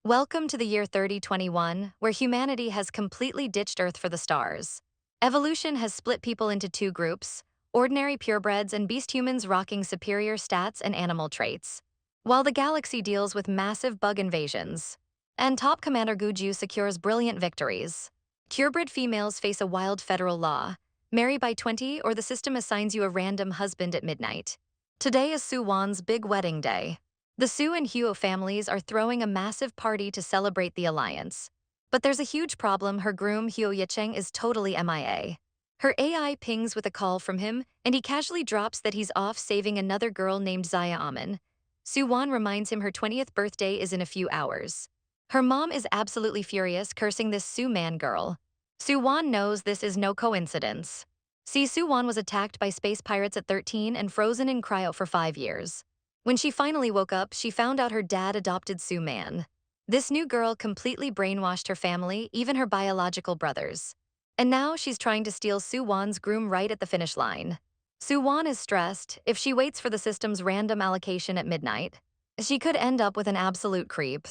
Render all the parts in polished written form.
Welcome to the year 3021, where humanity has completely ditched Earth for the stars. Evolution has split people into two groups, ordinary purebreds and beast humans rocking superior stats and animal traits, while the galaxy deals with massive bug invasions. And Top Commander Guju secures brilliant victories. Purebred females face a wild federal law. Marry by 20 or the system assigns you a random husband at midnight. Today is Suwon's big wedding day. The Su and Huo families are throwing a massive party to celebrate the alliance. But there's a huge problem. Her groom, Huo Yicheng, is totally MIA. Her AI pings with a call from him, and he casually drops that he's off saving another girl named Zaya Amin. Suwon reminds him her 20th birthday is in a few hours. Her mom is absolutely furious, cursing this Su man girl. Suwon knows this is no coincidence. See, Suwon was attacked by space pirates at 13 and frozen in cryo for 5 years. When she finally woke up, she found out her dad adopted Su Man. This new girl completely brainwashed her family, even her biological brothers. And now she's trying to steal Suwon's groom right at the finish line. Suwon is stressed. If she waits for the system's random allocation at midnight, she could end up with an absolute creep.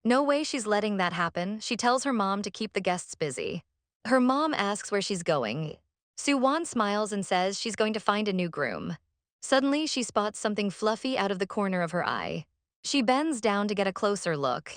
No way she's letting that happen. She tells her mom to keep the guests busy. Her mom asks where she's going. Suwon smiles and says she's going to find a new groom. Suddenly, she spots something fluffy out of the corner of her eye. She bends down to get a closer look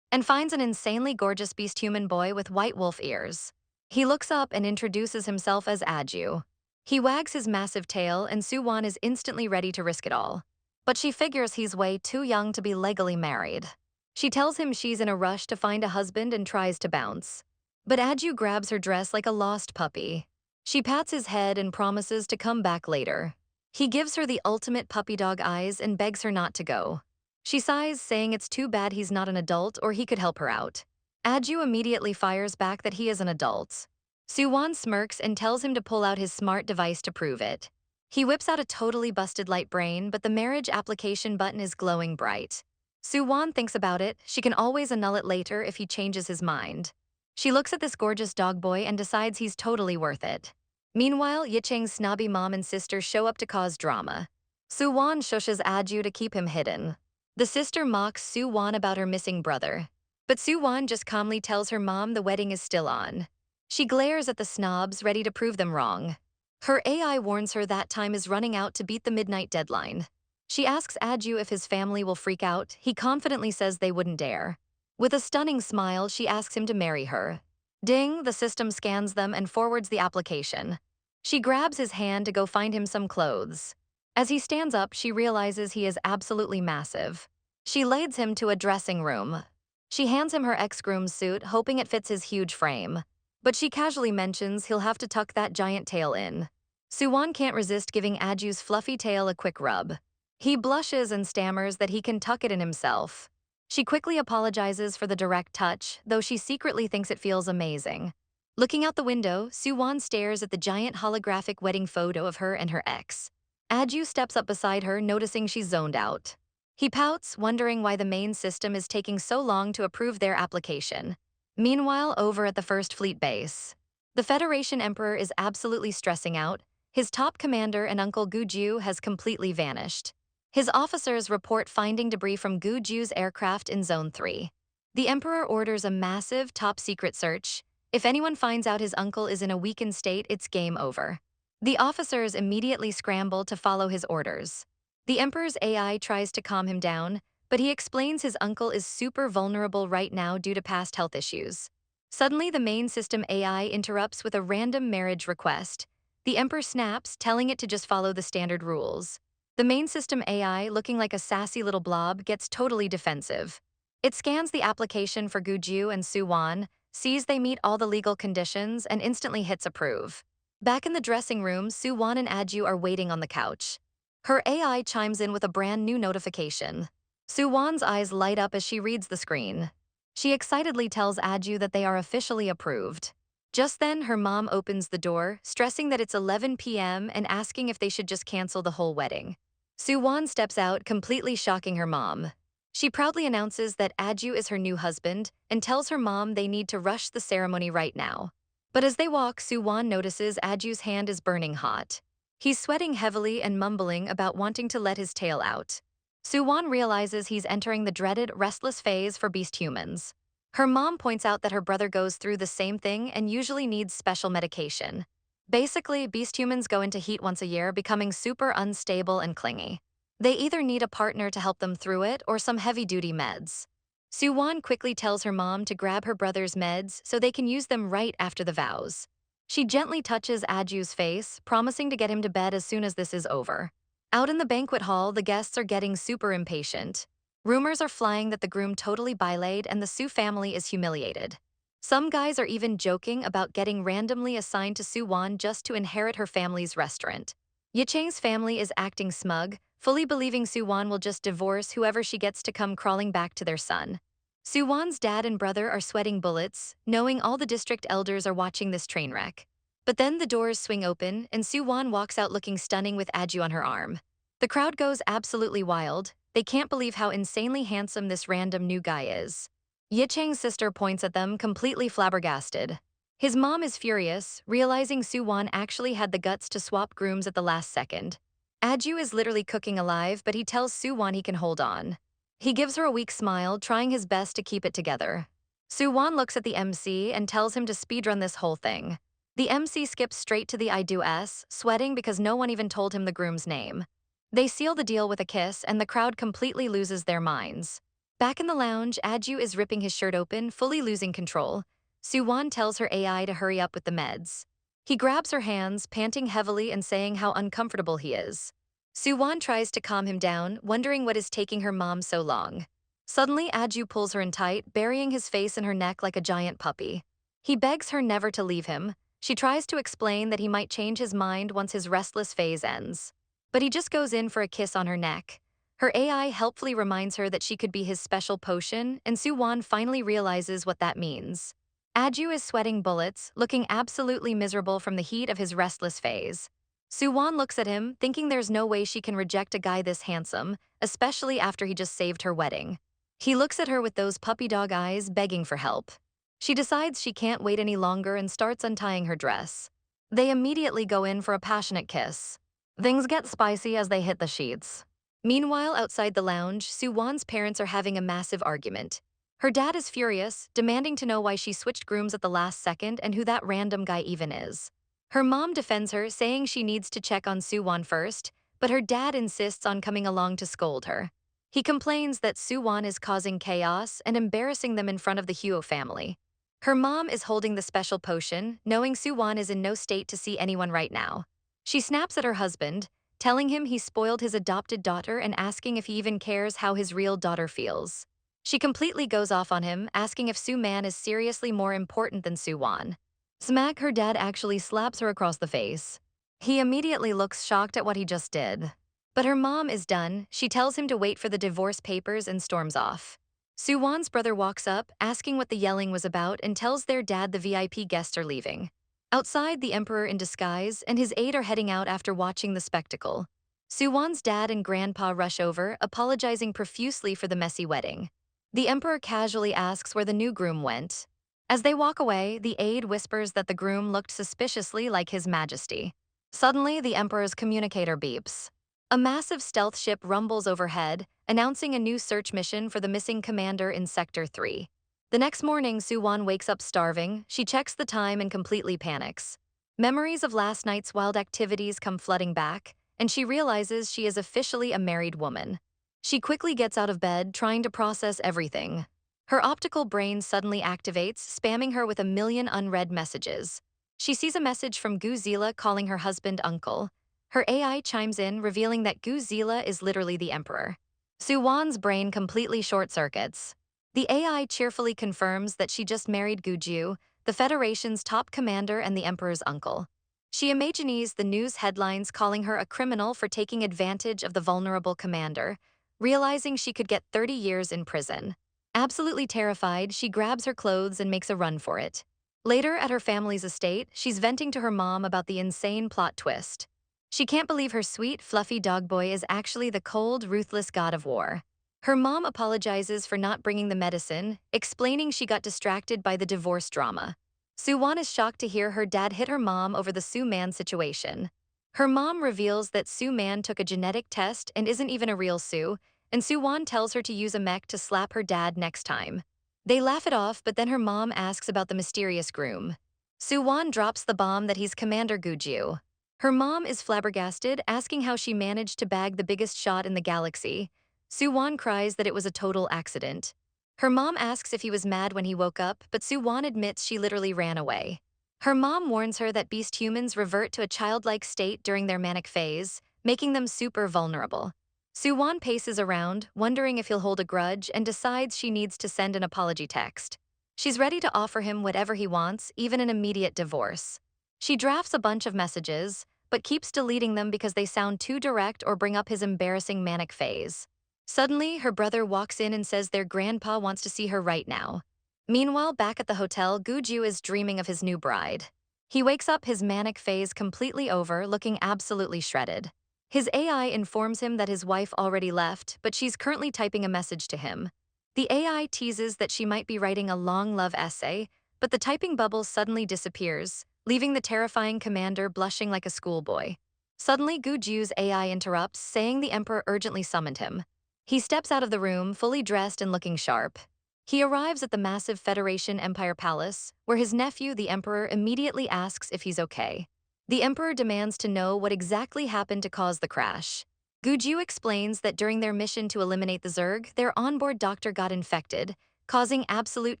and finds an insanely gorgeous beast human boy with white wolf ears. He looks up and introduces himself as Aju. He wags his massive tail and Suwon is instantly ready to risk it all. But she figures he's way too young to be legally married. She tells him she's in a rush to find a husband and tries to bounce. But Aju grabs her dress like a lost puppy. She pats his head and promises to come back later. He gives her the ultimate puppy dog eyes and begs her not to go. She sighs, saying it's too bad he's not an adult or he could help her out. Aju immediately fires back that he is an adult. Suwon smirks and tells him to pull out his smart device to prove it. He whips out a totally busted light brain, but the marriage application button is glowing bright. Suwon thinks about it. She can always annul it later if he changes his mind. She looks at this gorgeous dog boy and decides he's totally worth it. Meanwhile, Yicheng's snobby mom and sister show up to cause drama. Suwon shushes Aju to keep him hidden. The sister mocks Suwon about her missing brother. But Suwon just calmly tells her mom the wedding is still on. She glares at the snobs, ready to prove them wrong. Her AI warns her that time is running out to beat the midnight deadline. She asks Aju if his family will freak out. He confidently says they wouldn't dare. With a stunning smile, she asks him to marry her. Ding, the system scans them and forwards the application. She grabs his hand to go find him some clothes. As he stands up, she realizes he is absolutely massive. She leads him to a dressing room. She hands him her ex-groom's suit, hoping it fits his huge frame. But she casually mentions he'll have to tuck that giant tail in. Suwon can't resist giving Aju's fluffy tail a quick rub. He blushes and stammers that he can tuck it in himself. She quickly apologizes for the direct touch, though she secretly thinks it feels amazing. Looking out the window, Suwon stares at the giant holographic wedding photo of her and her ex. Aju steps up beside her, noticing she's zoned out. He pouts, wondering why the main system is taking so long to approve their application. Meanwhile, over at the First Fleet base, the Federation Emperor is absolutely stressing out. His top commander and Uncle Guju has completely vanished. His officers report finding debris from Guju's aircraft in Zone 3. The Emperor orders a massive, top-secret search. If anyone finds out his uncle is in a weakened state, it's game over. The officers immediately scramble to follow his orders. The Emperor's AI tries to calm him down, but he explains his uncle is super vulnerable right now due to past health issues. Suddenly, the main system AI interrupts with a random marriage request. The Emperor snaps, telling it to just follow the standard rules. The main system AI, looking like a sassy little blob, gets totally defensive. It scans the application for Guju and Suwon, sees they meet all the legal conditions, and instantly hits approve. Back in the dressing room, Suwon and Aju are waiting on the couch. Her AI chimes in with a brand new notification. Suwon's eyes light up as she reads the screen. She excitedly tells Aju that they are officially approved. Just then, her mom opens the door, stressing that it's 11 p.m. and asking if they should just cancel the whole wedding. Suwon steps out, completely shocking her mom. She proudly announces that Aju is her new husband and tells her mom they need to rush the ceremony right now. But as they walk, Suwon notices Aju's hand is burning hot. He's sweating heavily and mumbling about wanting to let his tail out. Suwon realizes he's entering the dreaded restless phase for beast humans. Her mom points out that her brother goes through the same thing and usually needs special medication. Basically, beast humans go into heat once a year, becoming super unstable and clingy. They either need a partner to help them through it or some heavy-duty meds. Suwon quickly tells her mom to grab her brother's meds so they can use them right after the vows. She gently touches Aju's face, promising to get him to bed as soon as this is over. Out in the banquet hall, the guests are getting super impatient. Rumors are flying that the groom totally bilayed and the Su family is humiliated. Some guys are even joking about getting randomly assigned to Suwon just to inherit her family's restaurant. Yichang's family is acting smug, fully believing Suwon will just divorce whoever she gets to come crawling back to their son. Suwon's dad and brother are sweating bullets, knowing all the district elders are watching this train wreck. But then the doors swing open and Suwon walks out looking stunning with Aju on her arm. The crowd goes absolutely wild. They can't believe how insanely handsome this random new guy is. Yichang's sister points at them, completely flabbergasted. His mom is furious, realizing Suwon actually had the guts to swap grooms at the last second. Aju is literally cooking alive, but he tells Suwon he can hold on. He gives her a weak smile, trying his best to keep it together. Suwon looks at the MC and tells him to speedrun this whole thing. The MC skips straight to the I do-s, sweating because no one even told him the groom's name. They seal the deal with a kiss and the crowd completely loses their minds. Back in the lounge, Aju is ripping his shirt open, fully losing control. Suwon tells her AI to hurry up with the meds. He grabs her hands, panting heavily and saying how uncomfortable he is. Suwon tries to calm him down, wondering what is taking her mom so long. Suddenly, Aju pulls her in tight, burying his face in her neck like a giant puppy. He begs her never to leave him. She tries to explain that he might change his mind once his restless phase ends. But he just goes in for a kiss on her neck. Her AI helpfully reminds her that she could be his special potion, and Suwon finally realizes what that means. Aju is sweating bullets, looking absolutely miserable from the heat of his restless phase. Suwon looks at him, thinking there's no way she can reject a guy this handsome, especially after he just saved her wedding. He looks at her with those puppy dog eyes, begging for help. She decides she can't wait any longer and starts untying her dress. They immediately go in for a passionate kiss. Things get spicy as they hit the sheets. Meanwhile, outside the lounge, Suwon's parents are having a massive argument. Her dad is furious, demanding to know why she switched grooms at the last second and who that random guy even is. Her mom defends her, saying she needs to check on Suwon first, but her dad insists on coming along to scold her. He complains that Suwon is causing chaos and embarrassing them in front of the Huo family. Her mom is holding the special potion, knowing Suwon is in no state to see anyone right now. She snaps at her husband, telling him he spoiled his adopted daughter and asking if he even cares how his real daughter feels. She completely goes off on him, asking if Su-man is seriously more important than Suwon. Smack, her dad actually slaps her across the face. He immediately looks shocked at what he just did. But her mom is done. She tells him to wait for the divorce papers and storms off. Suwon's brother walks up, asking what the yelling was about, and tells their dad the VIP guests are leaving. Outside, the emperor in disguise and his aide are heading out after watching the spectacle. Suwon's dad and grandpa rush over, apologizing profusely for the messy wedding. The emperor casually asks where the new groom went. As they walk away, the aide whispers that the groom looked suspiciously like His Majesty. Suddenly, the emperor's communicator beeps. A massive stealth ship rumbles overhead, announcing a new search mission for the missing commander in Sector 3. The next morning, Suwon wakes up starving. She checks the time and completely panics. Memories of last night's wild activities come flooding back, and she realizes she is officially a married woman. She quickly gets out of bed, trying to process everything. Her optical brain suddenly activates, spamming her with a million unread messages. She sees a message from Guzila calling her husband uncle. Her AI chimes in, revealing that Guzila is literally the emperor. Suwon's brain completely short-circuits. The AI cheerfully confirms that she just married Guju, the Federation's top commander and the emperor's uncle. She imagines the news headlines calling her a criminal for taking advantage of the vulnerable commander, realizing she could get 30 years in prison. Absolutely terrified, she grabs her clothes and makes a run for it. Later, at her family's estate, she's venting to her mom about the insane plot twist. She can't believe her sweet, fluffy dog boy is actually the cold, ruthless god of war. Her mom apologizes for not bringing the medicine, explaining she got distracted by the divorce drama. Suwon is shocked to hear her dad hit her mom over the Su-man situation. Her mom reveals that Su-man took a genetic test and isn't even a real Su, and Soo-won tells her to use a mech to slap her dad next time. They laugh it off, but then her mom asks about the mysterious groom. Soo-won drops the bomb that he's Commander Guju. Her mom is flabbergasted, asking how she managed to bag the biggest shot in the galaxy. Soo-won cries that it was a total accident. Her mom asks if he was mad when he woke up, but Soo-won admits she literally ran away. Her mom warns her that beast humans revert to a childlike state during their manic phase, making them super vulnerable. Soo-won paces around, wondering if he'll hold a grudge, and decides she needs to send an apology text. She's ready to offer him whatever he wants, even an immediate divorce. She drafts a bunch of messages, but keeps deleting them because they sound too direct or bring up his embarrassing manic phase. Suddenly, her brother walks in and says their grandpa wants to see her right now. Meanwhile, back at the hotel, Guju is dreaming of his new bride. He wakes up, his manic phase completely over, looking absolutely shredded. His AI informs him that his wife already left, but she's currently typing a message to him. The AI teases that she might be writing a long love essay, but the typing bubble suddenly disappears, leaving the terrifying commander blushing like a schoolboy. Suddenly, Guju's AI interrupts, saying the emperor urgently summoned him. He steps out of the room, fully dressed and looking sharp. He arrives at the massive Federation Empire Palace, where his nephew, the emperor, immediately asks if he's okay. The emperor demands to know what exactly happened to cause the crash. Guju explains that during their mission to eliminate the Zerg, their onboard doctor got infected, causing absolute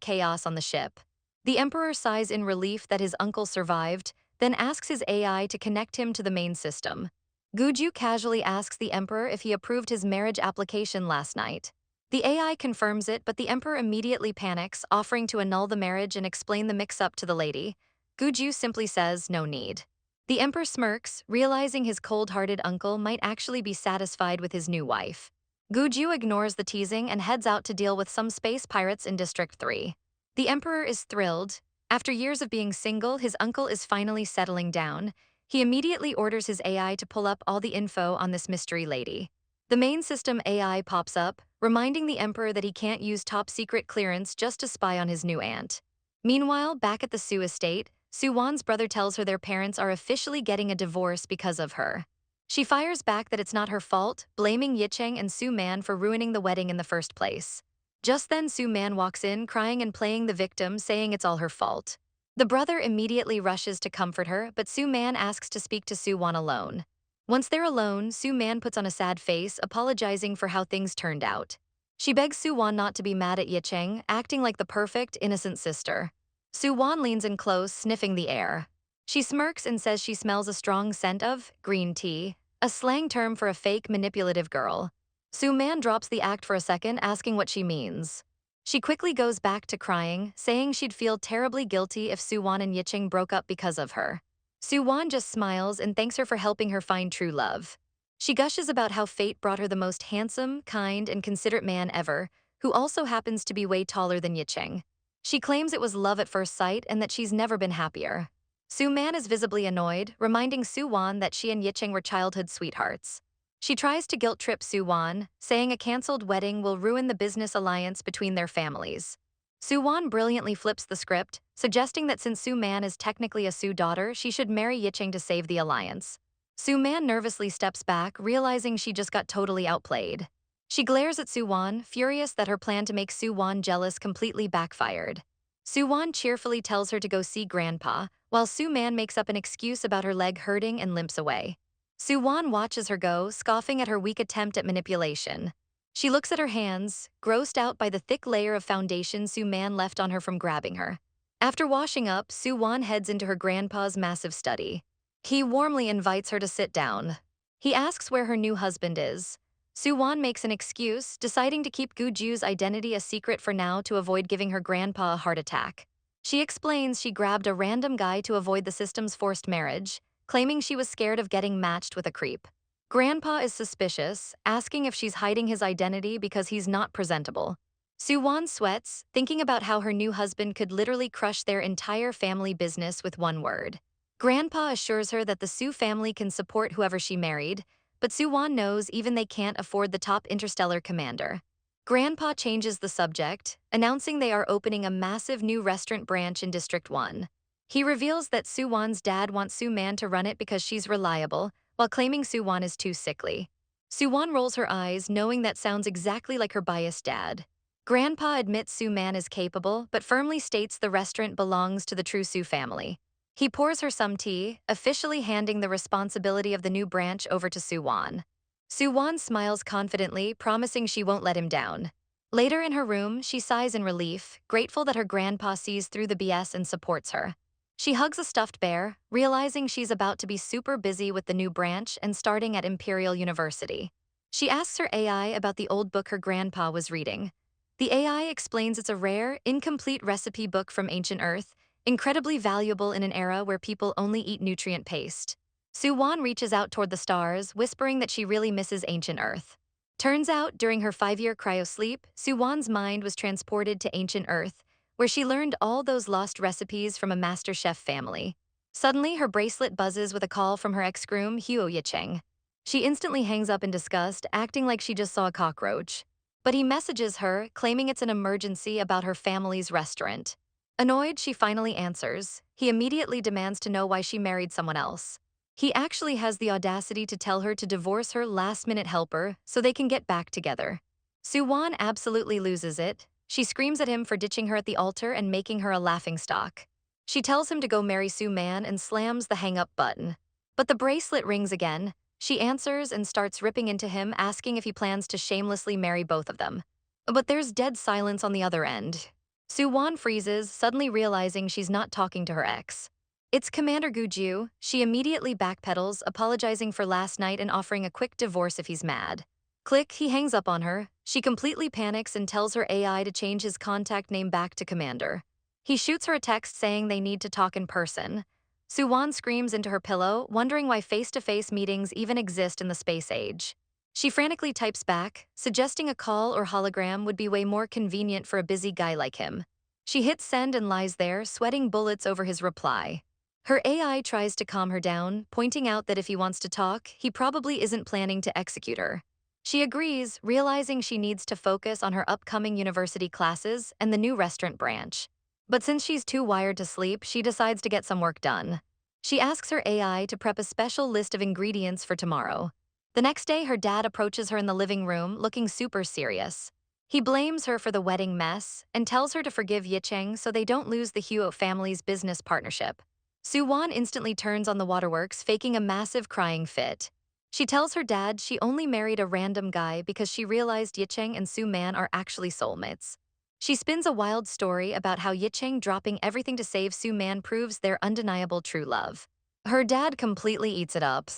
chaos on the ship. The emperor sighs in relief that his uncle survived, then asks his AI to connect him to the main system. Guju casually asks the emperor if he approved his marriage application last night. The AI confirms it, but the emperor immediately panics, offering to annul the marriage and explain the mix-up to the lady. Guju simply says no need. The emperor smirks, realizing his cold-hearted uncle might actually be satisfied with his new wife. Guju ignores the teasing and heads out to deal with some space pirates in District 3. The emperor is thrilled. After years of being single, his uncle is finally settling down. He immediately orders his AI to pull up all the info on this mystery lady. The main system AI pops up, reminding the emperor that he can't use top-secret clearance just to spy on his new aunt. Meanwhile, back at the Soo estate, Soo-won's brother tells her their parents are officially getting a divorce because of her. She fires back that it's not her fault, blaming Yicheng and Soo-man for ruining the wedding in the first place. Just then, Soo-man walks in, crying and playing the victim, saying it's all her fault. The brother immediately rushes to comfort her, but Soo-man asks to speak to Soo-won alone. Once they're alone, Soo-man puts on a sad face, apologizing for how things turned out. She begs Soo-won not to be mad at Yicheng, acting like the perfect, innocent sister. Soo-won leans in close, sniffing the air. She smirks and says she smells a strong scent of green tea, a slang term for a fake, manipulative girl. Soo-man drops the act for a second, asking what she means. She quickly goes back to crying, saying she'd feel terribly guilty if Soo-won and Yicheng broke up because of her. Soo-won just smiles and thanks her for helping her find true love. She gushes about how fate brought her the most handsome, kind, and considerate man ever, who also happens to be way taller than Yicheng. She claims it was love at first sight and that she's never been happier. Soo-man is visibly annoyed, reminding Soo-won that she and Yicheng were childhood sweethearts. She tries to guilt-trip Soo-won, saying a cancelled wedding will ruin the business alliance between their families. Soo-won brilliantly flips the script, suggesting that since Soo-man is technically a Soo daughter, she should marry Yicheng to save the alliance. Soo-man nervously steps back, realizing she just got totally outplayed. She glares at Soo-won, furious that her plan to make Soo-won jealous completely backfired. Soo-won cheerfully tells her to go see Grandpa, while Soo-man makes up an excuse about her leg hurting and limps away. Soo-won watches her go, scoffing at her weak attempt at manipulation. She looks at her hands, grossed out by the thick layer of foundation Soo-man left on her from grabbing her. After washing up, Soo-won heads into her grandpa's massive study. He warmly invites her to sit down. He asks where her new husband is. Soo-won makes an excuse, deciding to keep Guju's identity a secret for now to avoid giving her grandpa a heart attack. She explains she grabbed a random guy to avoid the system's forced marriage, claiming she was scared of getting matched with a creep. Grandpa is suspicious, asking if she's hiding his identity because he's not presentable. Soo-won sweats, thinking about how her new husband could literally crush their entire family business with one word. Grandpa assures her that the Soo family can support whoever she married, but Soo-won knows even they can't afford the top interstellar commander. Grandpa changes the subject, announcing they are opening a massive new restaurant branch in District 1. He reveals that Soo-won's dad wants Soo-man to run it because she's reliable, while claiming Soo-won is too sickly. Suwon rolls her eyes, knowing that sounds exactly like her biased dad. Grandpa admits Su Man is capable, but firmly states the restaurant belongs to the true Su family. He pours her some tea, officially handing the responsibility of the new branch over to Suwon. Suwon smiles confidently, promising she won't let him down. Later in her room, she sighs in relief, grateful that her grandpa sees through the BS and supports her. She hugs a stuffed bear, realizing she's about to be super busy with the new branch and starting at Imperial University. She asks her AI about the old book her grandpa was reading. The AI explains it's a rare, incomplete recipe book from ancient Earth, incredibly valuable in an era where people only eat nutrient paste. Suwon reaches out toward the stars, whispering that she really misses ancient Earth. Turns out, during her 5-year cryosleep, Suwon's mind was transported to ancient Earth, where she learned all those lost recipes from a master chef family. Suddenly, her bracelet buzzes with a call from her ex-groom, Huo Yicheng. She instantly hangs up in disgust, acting like she just saw a cockroach. But he messages her, claiming it's an emergency about her family's restaurant. Annoyed, she finally answers. He immediately demands to know why she married someone else. He actually has the audacity to tell her to divorce her last-minute helper so they can get back together. Suwon absolutely loses it. She screams at him for ditching her at the altar and making her a laughingstock. She tells him to go marry Su Man and slams the hang-up button. But the bracelet rings again. She answers and starts ripping into him, asking if he plans to shamelessly marry both of them. But there's dead silence on the other end. Suwon freezes, suddenly realizing she's not talking to her ex. It's Commander Guju. She immediately backpedals, apologizing for last night and offering a quick divorce if he's mad. Click, he hangs up on her. She completely panics and tells her AI to change his contact name back to Commander. He shoots her a text saying they need to talk in person. Suwon screams into her pillow, wondering why face-to-face meetings even exist in the space age. She frantically types back, suggesting a call or hologram would be way more convenient for a busy guy like him. She hits send and lies there, sweating bullets over his reply. Her AI tries to calm her down, pointing out that if he wants to talk, he probably isn't planning to execute her. She agrees, realizing she needs to focus on her upcoming university classes and the new restaurant branch. But since she's too wired to sleep, she decides to get some work done. She asks her AI to prep a special list of ingredients for tomorrow. The next day, her dad approaches her in the living room, looking super serious. He blames her for the wedding mess and tells her to forgive Yicheng so they don't lose the Huo family's business partnership. Suwon instantly turns on the waterworks, faking a massive crying fit. She tells her dad she only married a random guy because she realized Yicheng and Su Man are actually soulmates. She spins a wild story about how Yicheng dropping everything to save Su Man proves their undeniable true love. Her dad completely eats it up.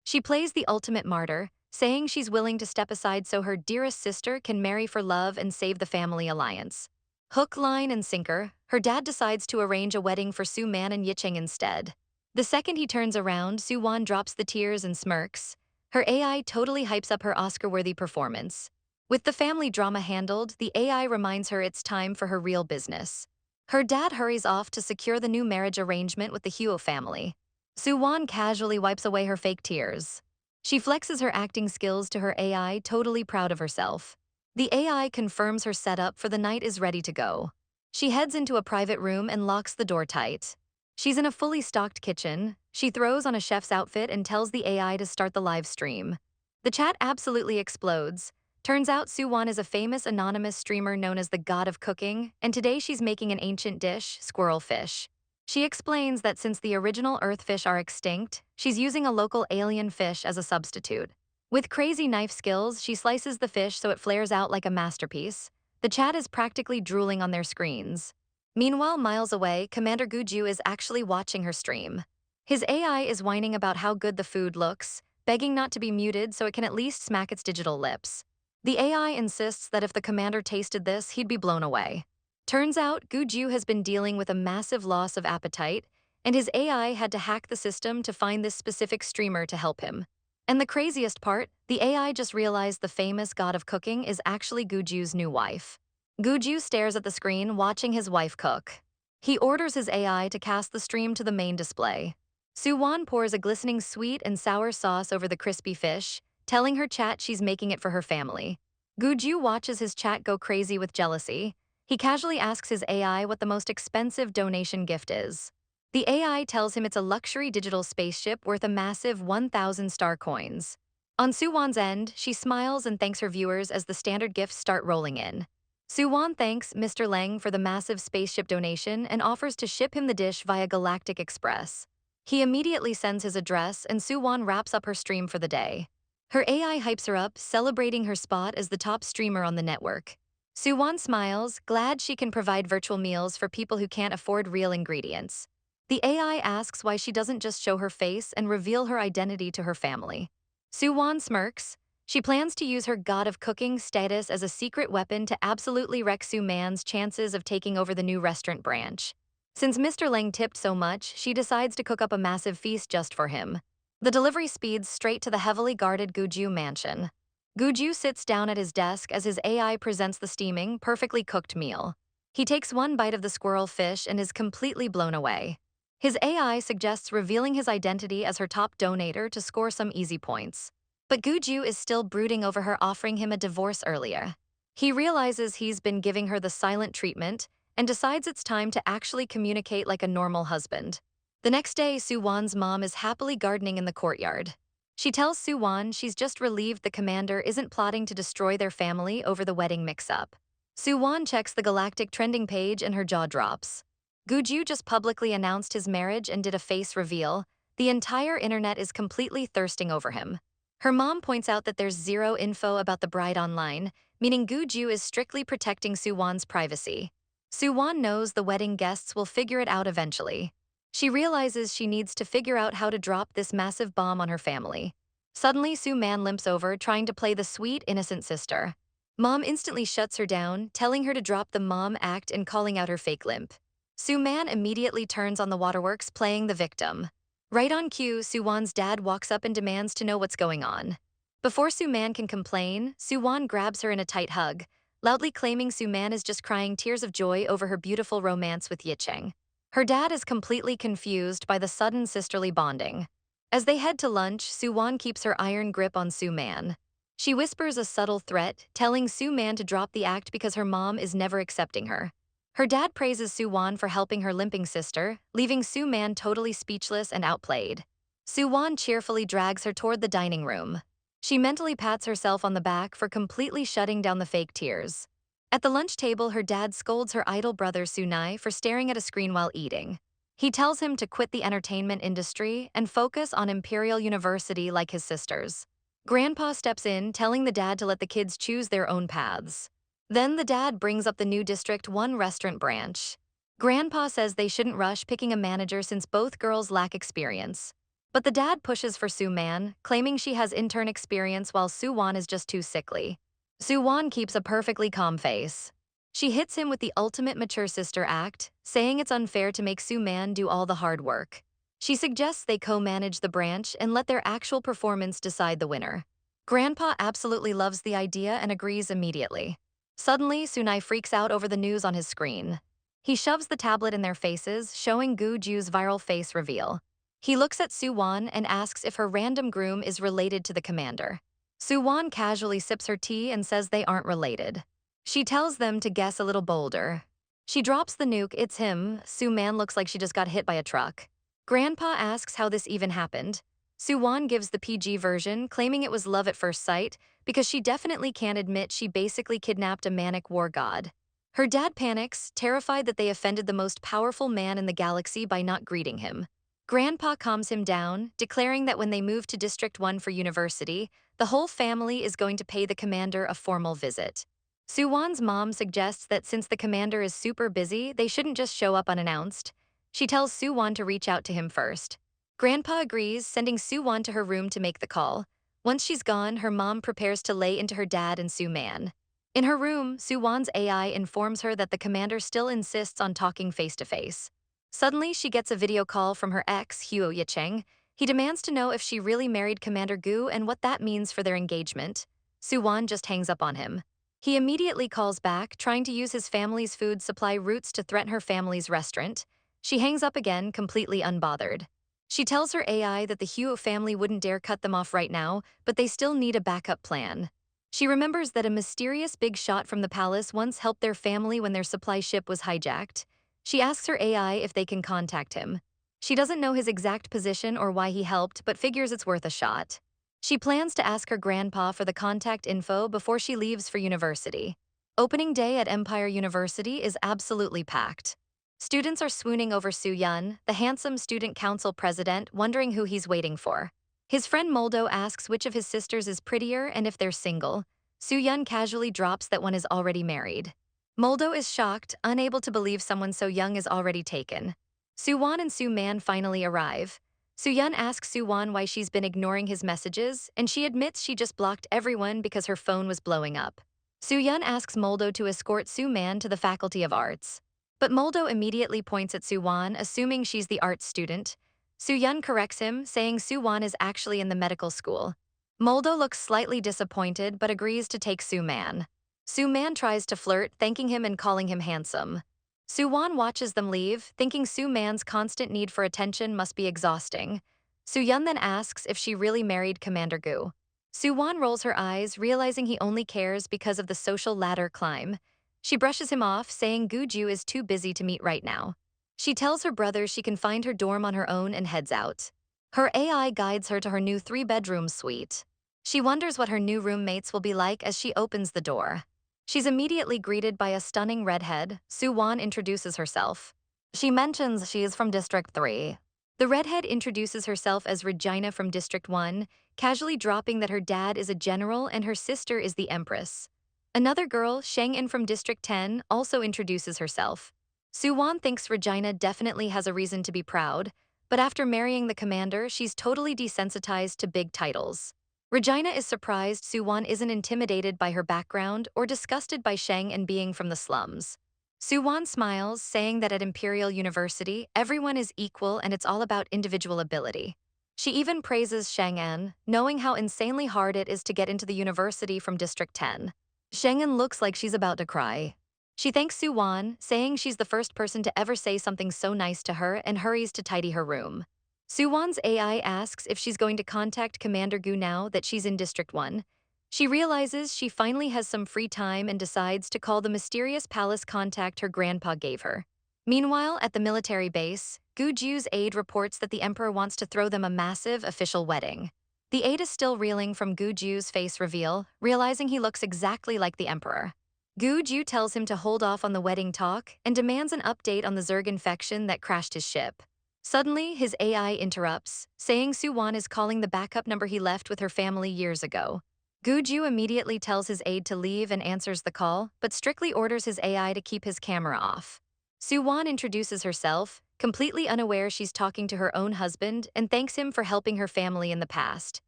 She plays the ultimate martyr, saying she's willing to step aside so her dearest sister can marry for love and save the family alliance. Hook, line, and sinker, her dad decides to arrange a wedding for Su Man and Yicheng instead. The second he turns around, Suwon drops the tears and smirks. Her AI totally hypes up her Oscar-worthy performance. With the family drama handled, the AI reminds her it's time for her real business. Her dad hurries off to secure the new marriage arrangement with the Huo family. Suwon casually wipes away her fake tears. She flexes her acting skills to her AI, totally proud of herself. The AI confirms her setup for the night is ready to go. She heads into a private room and locks the door tight. She's in a fully stocked kitchen. She throws on a chef's outfit and tells the AI to start the live stream. The chat absolutely explodes. Turns out Suwon is a famous anonymous streamer known as the God of Cooking, and today she's making an ancient dish, squirrel fish. She explains that since the original earth fish are extinct, she's using a local alien fish as a substitute. With crazy knife skills, she slices the fish so it flares out like a masterpiece. The chat is practically drooling on their screens. Meanwhile, miles away, Commander Guju is actually watching her stream. His AI is whining about how good the food looks, begging not to be muted so it can at least smack its digital lips. The AI insists that if the commander tasted this, he'd be blown away. Turns out, Guju has been dealing with a massive loss of appetite, and his AI had to hack the system to find this specific streamer to help him. And the craziest part, the AI just realized the famous God of Cooking is actually Guju's new wife. Guju stares at the screen, watching his wife cook. He orders his AI to cast the stream to the main display. Suwon pours a glistening sweet and sour sauce over the crispy fish, telling her chat she's making it for her family. Guju watches his chat go crazy with jealousy. He casually asks his AI what the most expensive donation gift is. The AI tells him it's a luxury digital spaceship worth a massive 1,000 star coins. On Suwon's end, she smiles and thanks her viewers as the standard gifts start rolling in. Suwon thanks Mr. Leng for the massive spaceship donation and offers to ship him the dish via Galactic Express. He immediately sends his address and Suwon wraps up her stream for the day. Her AI hypes her up, celebrating her spot as the top streamer on the network. Suwon smiles, glad she can provide virtual meals for people who can't afford real ingredients. The AI asks why she doesn't just show her face and reveal her identity to her family. Suwon smirks. She plans to use her god of cooking status as a secret weapon to absolutely wreck Su-man's chances of taking over the new restaurant branch. Since Mr. Leng tipped so much, she decides to cook up a massive feast just for him. The delivery speeds straight to the heavily guarded Guju mansion. Guju sits down at his desk as his AI presents the steaming, perfectly cooked meal. He takes one bite of the squirrel fish and is completely blown away. His AI suggests revealing his identity as her top donator to score some easy points. But Guju is still brooding over her offering him a divorce earlier. He realizes he's been giving her the silent treatment and decides it's time to actually communicate like a normal husband. The next day, Suwon's mom is happily gardening in the courtyard. She tells Suwon she's just relieved the commander isn't plotting to destroy their family over the wedding mix-up. Suwon checks the galactic trending page and her jaw drops. Guju just publicly announced his marriage and did a face reveal. The entire internet is completely thirsting over him. Her mom points out that there's zero info about the bride online, meaning Guju is strictly protecting Suwon's privacy. Suwon knows the wedding guests will figure it out eventually. She realizes she needs to figure out how to drop this massive bomb on her family. Suddenly, Su-man limps over, trying to play the sweet, innocent sister. Mom instantly shuts her down, telling her to drop the mom act and calling out her fake limp. Su-man immediately turns on the waterworks, playing the victim. Right on cue, Suwon's dad walks up and demands to know what's going on. Before Su-man can complain, Suwon grabs her in a tight hug, loudly claiming Su-man is just crying tears of joy over her beautiful romance with Yicheng. Her dad is completely confused by the sudden sisterly bonding. As they head to lunch, Suwon keeps her iron grip on Su-man. She whispers a subtle threat, telling Su-man to drop the act because her mom is never accepting her. Her dad praises Suwon for helping her limping sister, leaving Su-man totally speechless and outplayed. Suwon cheerfully drags her toward the dining room. She mentally pats herself on the back for completely shutting down the fake tears. At the lunch table, her dad scolds her idol brother Sunai for staring at a screen while eating. He tells him to quit the entertainment industry and focus on Imperial University like his sisters. Grandpa steps in, telling the dad to let the kids choose their own paths. Then the dad brings up the new District 1 restaurant branch. Grandpa says they shouldn't rush picking a manager since both girls lack experience. But the dad pushes for Su-man, claiming she has intern experience while Suwon is just too sickly. Suwon keeps a perfectly calm face. She hits him with the ultimate mature sister act, saying it's unfair to make Su-man do all the hard work. She suggests they co-manage the branch and let their actual performance decide the winner. Grandpa absolutely loves the idea and agrees immediately. Suddenly, Sunai freaks out over the news on his screen. He shoves the tablet in their faces, showing Guju's viral face reveal. He looks at Suwon and asks if her random groom is related to the commander. Suwon casually sips her tea and says they aren't related. She tells them to guess a little bolder. She drops the nuke, it's him. Su-man looks like she just got hit by a truck. Grandpa asks how this even happened. Suwon gives the PG version, claiming it was love at first sight, because she definitely can't admit she basically kidnapped a manic war god. Her dad panics, terrified that they offended the most powerful man in the galaxy by not greeting him. Grandpa calms him down, declaring that when they move to District 1 for university, the whole family is going to pay the commander a formal visit. Suwon's mom suggests that since the commander is super busy, they shouldn't just show up unannounced. She tells Suwon to reach out to him first. Grandpa agrees, sending Suwon to her room to make the call. Once she's gone, her mom prepares to lay into her dad and Su-man. In her room, Suwon's AI informs her that the commander still insists on talking face-to-face. Suddenly, she gets a video call from her ex, Huo Yicheng. He demands to know if she really married Commander Gu and what that means for their engagement. Suwon just hangs up on him. He immediately calls back, trying to use his family's food supply routes to threaten her family's restaurant. She hangs up again, completely unbothered. She tells her AI that the Huo family wouldn't dare cut them off right now, but they still need a backup plan. She remembers that a mysterious big shot from the palace once helped their family when their supply ship was hijacked. She asks her AI if they can contact him. She doesn't know his exact position or why he helped, but figures it's worth a shot. She plans to ask her grandpa for the contact info before she leaves for university. Opening day at Empire University is absolutely packed. Students are swooning over Soo-yun, the handsome student council president, wondering who he's waiting for. His friend Moldo asks which of his sisters is prettier and if they're single. Soo-yun casually drops that one is already married. Moldo is shocked, unable to believe someone so young is already taken. Soo-won and Soo-man finally arrive. Soo-yun asks Soo-won why she's been ignoring his messages, and she admits she just blocked everyone because her phone was blowing up. Soo-yun asks Moldo to escort Soo-man to the Faculty of Arts. But Moldo immediately points at Soo-won, assuming she's the arts student. Soo-yun corrects him, saying Soo-won is actually in the medical school. Moldo looks slightly disappointed but agrees to take Soo-man. Soo-man tries to flirt, thanking him and calling him handsome. Soo-won watches them leave, thinking Soo-man's constant need for attention must be exhausting. Soo-yun then asks if she really married Commander Gu. Soo-won rolls her eyes, realizing he only cares because of the social ladder climb. She brushes him off, saying Gu-ju is too busy to meet right now. She tells her brother she can find her dorm on her own and heads out. Her AI guides her to her new 3-bedroom suite. She wonders what her new roommates will be like as she opens the door. She's immediately greeted by a stunning redhead. Soo-won introduces herself. She mentions she is from District 3. The redhead introduces herself as Regina from District 1, casually dropping that her dad is a general and her sister is the empress. Another girl, Shang-in from District 10, also introduces herself. Soo-won thinks Regina definitely has a reason to be proud, but after marrying the commander, she's totally desensitized to big titles. Regina is surprised Soo-won isn't intimidated by her background or disgusted by Shang and being from the slums. Soo-won smiles, saying that at Imperial University, everyone is equal and it's all about individual ability. She even praises Shang-en, knowing how insanely hard it is to get into the university from District 10. Shang-en looks like she's about to cry. She thanks Soo-won, saying she's the first person to ever say something so nice to her and hurries to tidy her room. Soo-won's AI asks if she's going to contact Commander Gu now that she's in District 1. She realizes she finally has some free time and decides to call the mysterious palace contact her grandpa gave her. Meanwhile, at the military base, Gu-ju's aide reports that the emperor wants to throw them a massive official wedding. The aide is still reeling from Gu-ju's face reveal, realizing he looks exactly like the emperor. Gu-ju tells him to hold off on the wedding talk and demands an update on the Zerg infection that crashed his ship. Suddenly, his AI interrupts, saying Soo-won is calling the backup number he left with her family years ago. Gu-ju immediately tells his aide to leave and answers the call, but strictly orders his AI to keep his camera off. Soo-won introduces herself, completely unaware she's talking to her own husband, and thanks him for helping her family in the past.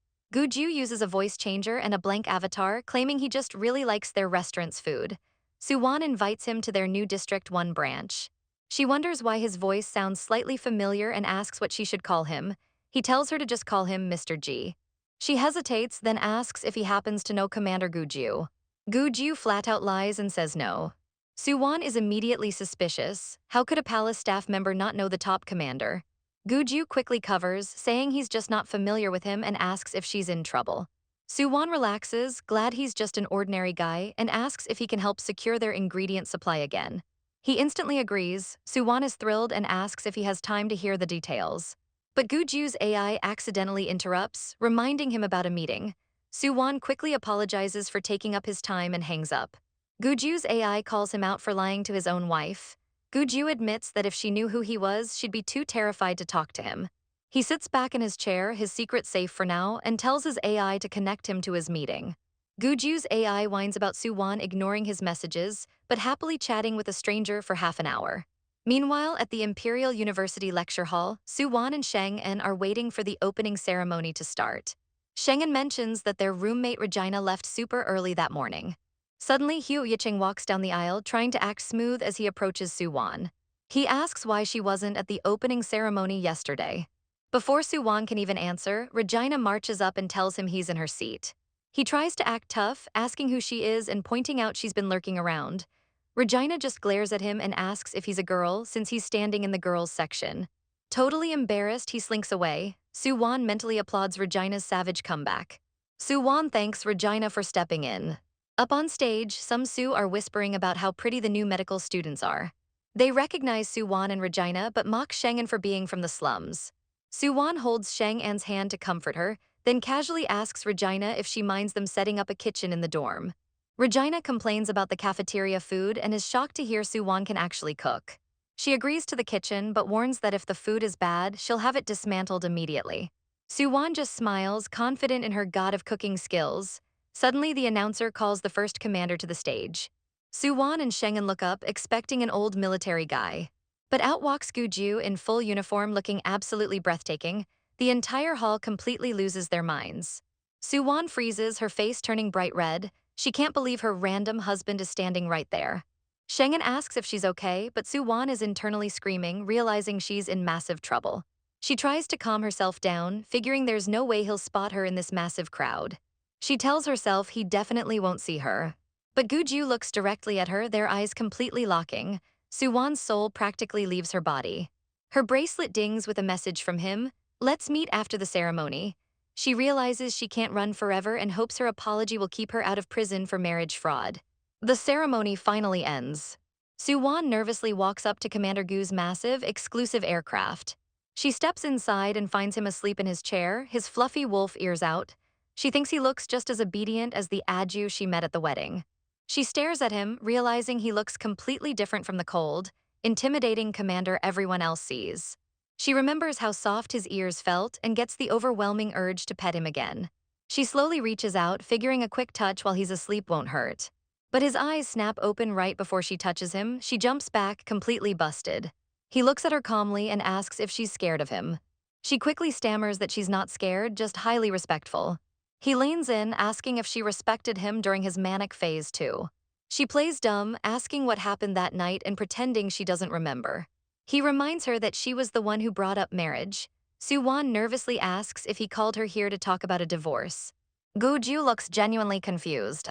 Gu-ju uses a voice changer and a blank avatar, claiming he just really likes their restaurant's food. Soo-won invites him to their new District 1 branch. She wonders why his voice sounds slightly familiar and asks what she should call him. He tells her to just call him Mr. G. She hesitates, then asks if he happens to know Commander Gu-ju. Gu-ju flat out lies and says no. Soo-won is immediately suspicious. How could a palace staff member not know the top commander? Gu-ju quickly covers, saying he's just not familiar with him and asks if she's in trouble. Soo-won relaxes, glad he's just an ordinary guy, and asks if he can help secure their ingredient supply again. He instantly agrees. Soo-won is thrilled and asks if he has time to hear the details. But Gu-ju's AI accidentally interrupts, reminding him about a meeting. Soo-won quickly apologizes for taking up his time and hangs up. Gu-ju's AI calls him out for lying to his own wife. Gu-ju admits that if she knew who he was, she'd be too terrified to talk to him. He sits back in his chair, his secret safe for now, and tells his AI to connect him to his meeting. Gu-ju's AI whines about Soo-won ignoring his messages, but happily chatting with a stranger for half an hour. Meanwhile, at the Imperial University lecture hall, Soo-won and Shang-en are waiting for the opening ceremony to start. Shang-en mentions that their roommate Regina left super early that morning. Suddenly, Hyo Yicheng walks down the aisle, trying to act smooth as he approaches Soo-won. He asks why she wasn't at the opening ceremony yesterday. Before Soo-won can even answer, Regina marches up and tells him he's in her seat. He tries to act tough, asking who she is and pointing out she's been lurking around. Regina just glares at him and asks if he's a girl since he's standing in the girls' section. Totally embarrassed, he slinks away. Soo-won mentally applauds Regina's savage comeback. Soo-won thanks Regina for stepping in. Up on stage, some Soo are whispering about how pretty the new medical students are. They recognize Soo-won and Regina but mock Shang-en for being from the slums. Soo-won holds Shang-en's hand to comfort her, then casually asks Regina if she minds them setting up a kitchen in the dorm. Regina complains about the cafeteria food and is shocked to hear Soo-won can actually cook. She agrees to the kitchen but warns that if the food is bad, she'll have it dismantled immediately. Soo-won just smiles, confident in her god of cooking skills. Suddenly, the announcer calls the first commander to the stage. Soo-won and Shengen look up, expecting an old military guy. But out walks Gu-ju in full uniform looking absolutely breathtaking. The entire hall completely loses their minds. Soo-won freezes, her face turning bright red. She can't believe her random husband is standing right there. Shengen asks if she's okay, but Soo-won is internally screaming, realizing she's in massive trouble. She tries to calm herself down, figuring there's no way he'll spot her in this massive crowd. She tells herself he definitely won't see her. But Gu-ju looks directly at her, their eyes completely locking. Soo-won's soul practically leaves her body. Her bracelet dings with a message from him. Let's meet after the ceremony. She realizes she can't run forever and hopes her apology will keep her out of prison for marriage fraud. The ceremony finally ends. Soo-won nervously walks up to Commander Gu's massive, exclusive aircraft. She steps inside and finds him asleep in his chair, his fluffy wolf ears out. She thinks he looks just as obedient as the Aju she met at the wedding. She stares at him, realizing he looks completely different from the cold, intimidating commander everyone else sees. She remembers how soft his ears felt and gets the overwhelming urge to pet him again. She slowly reaches out, figuring a quick touch while he's asleep won't hurt. But his eyes snap open right before she touches him. She jumps back, completely busted. He looks at her calmly and asks if she's scared of him. She quickly stammers that she's not scared, just highly respectful. He leans in, asking if she respected him during his manic phase too. She plays dumb, asking what happened that night and pretending she doesn't remember. He reminds her that she was the one who brought up marriage. Soo-won nervously asks if he called her here to talk about a divorce. Gu-ju looks genuinely confused.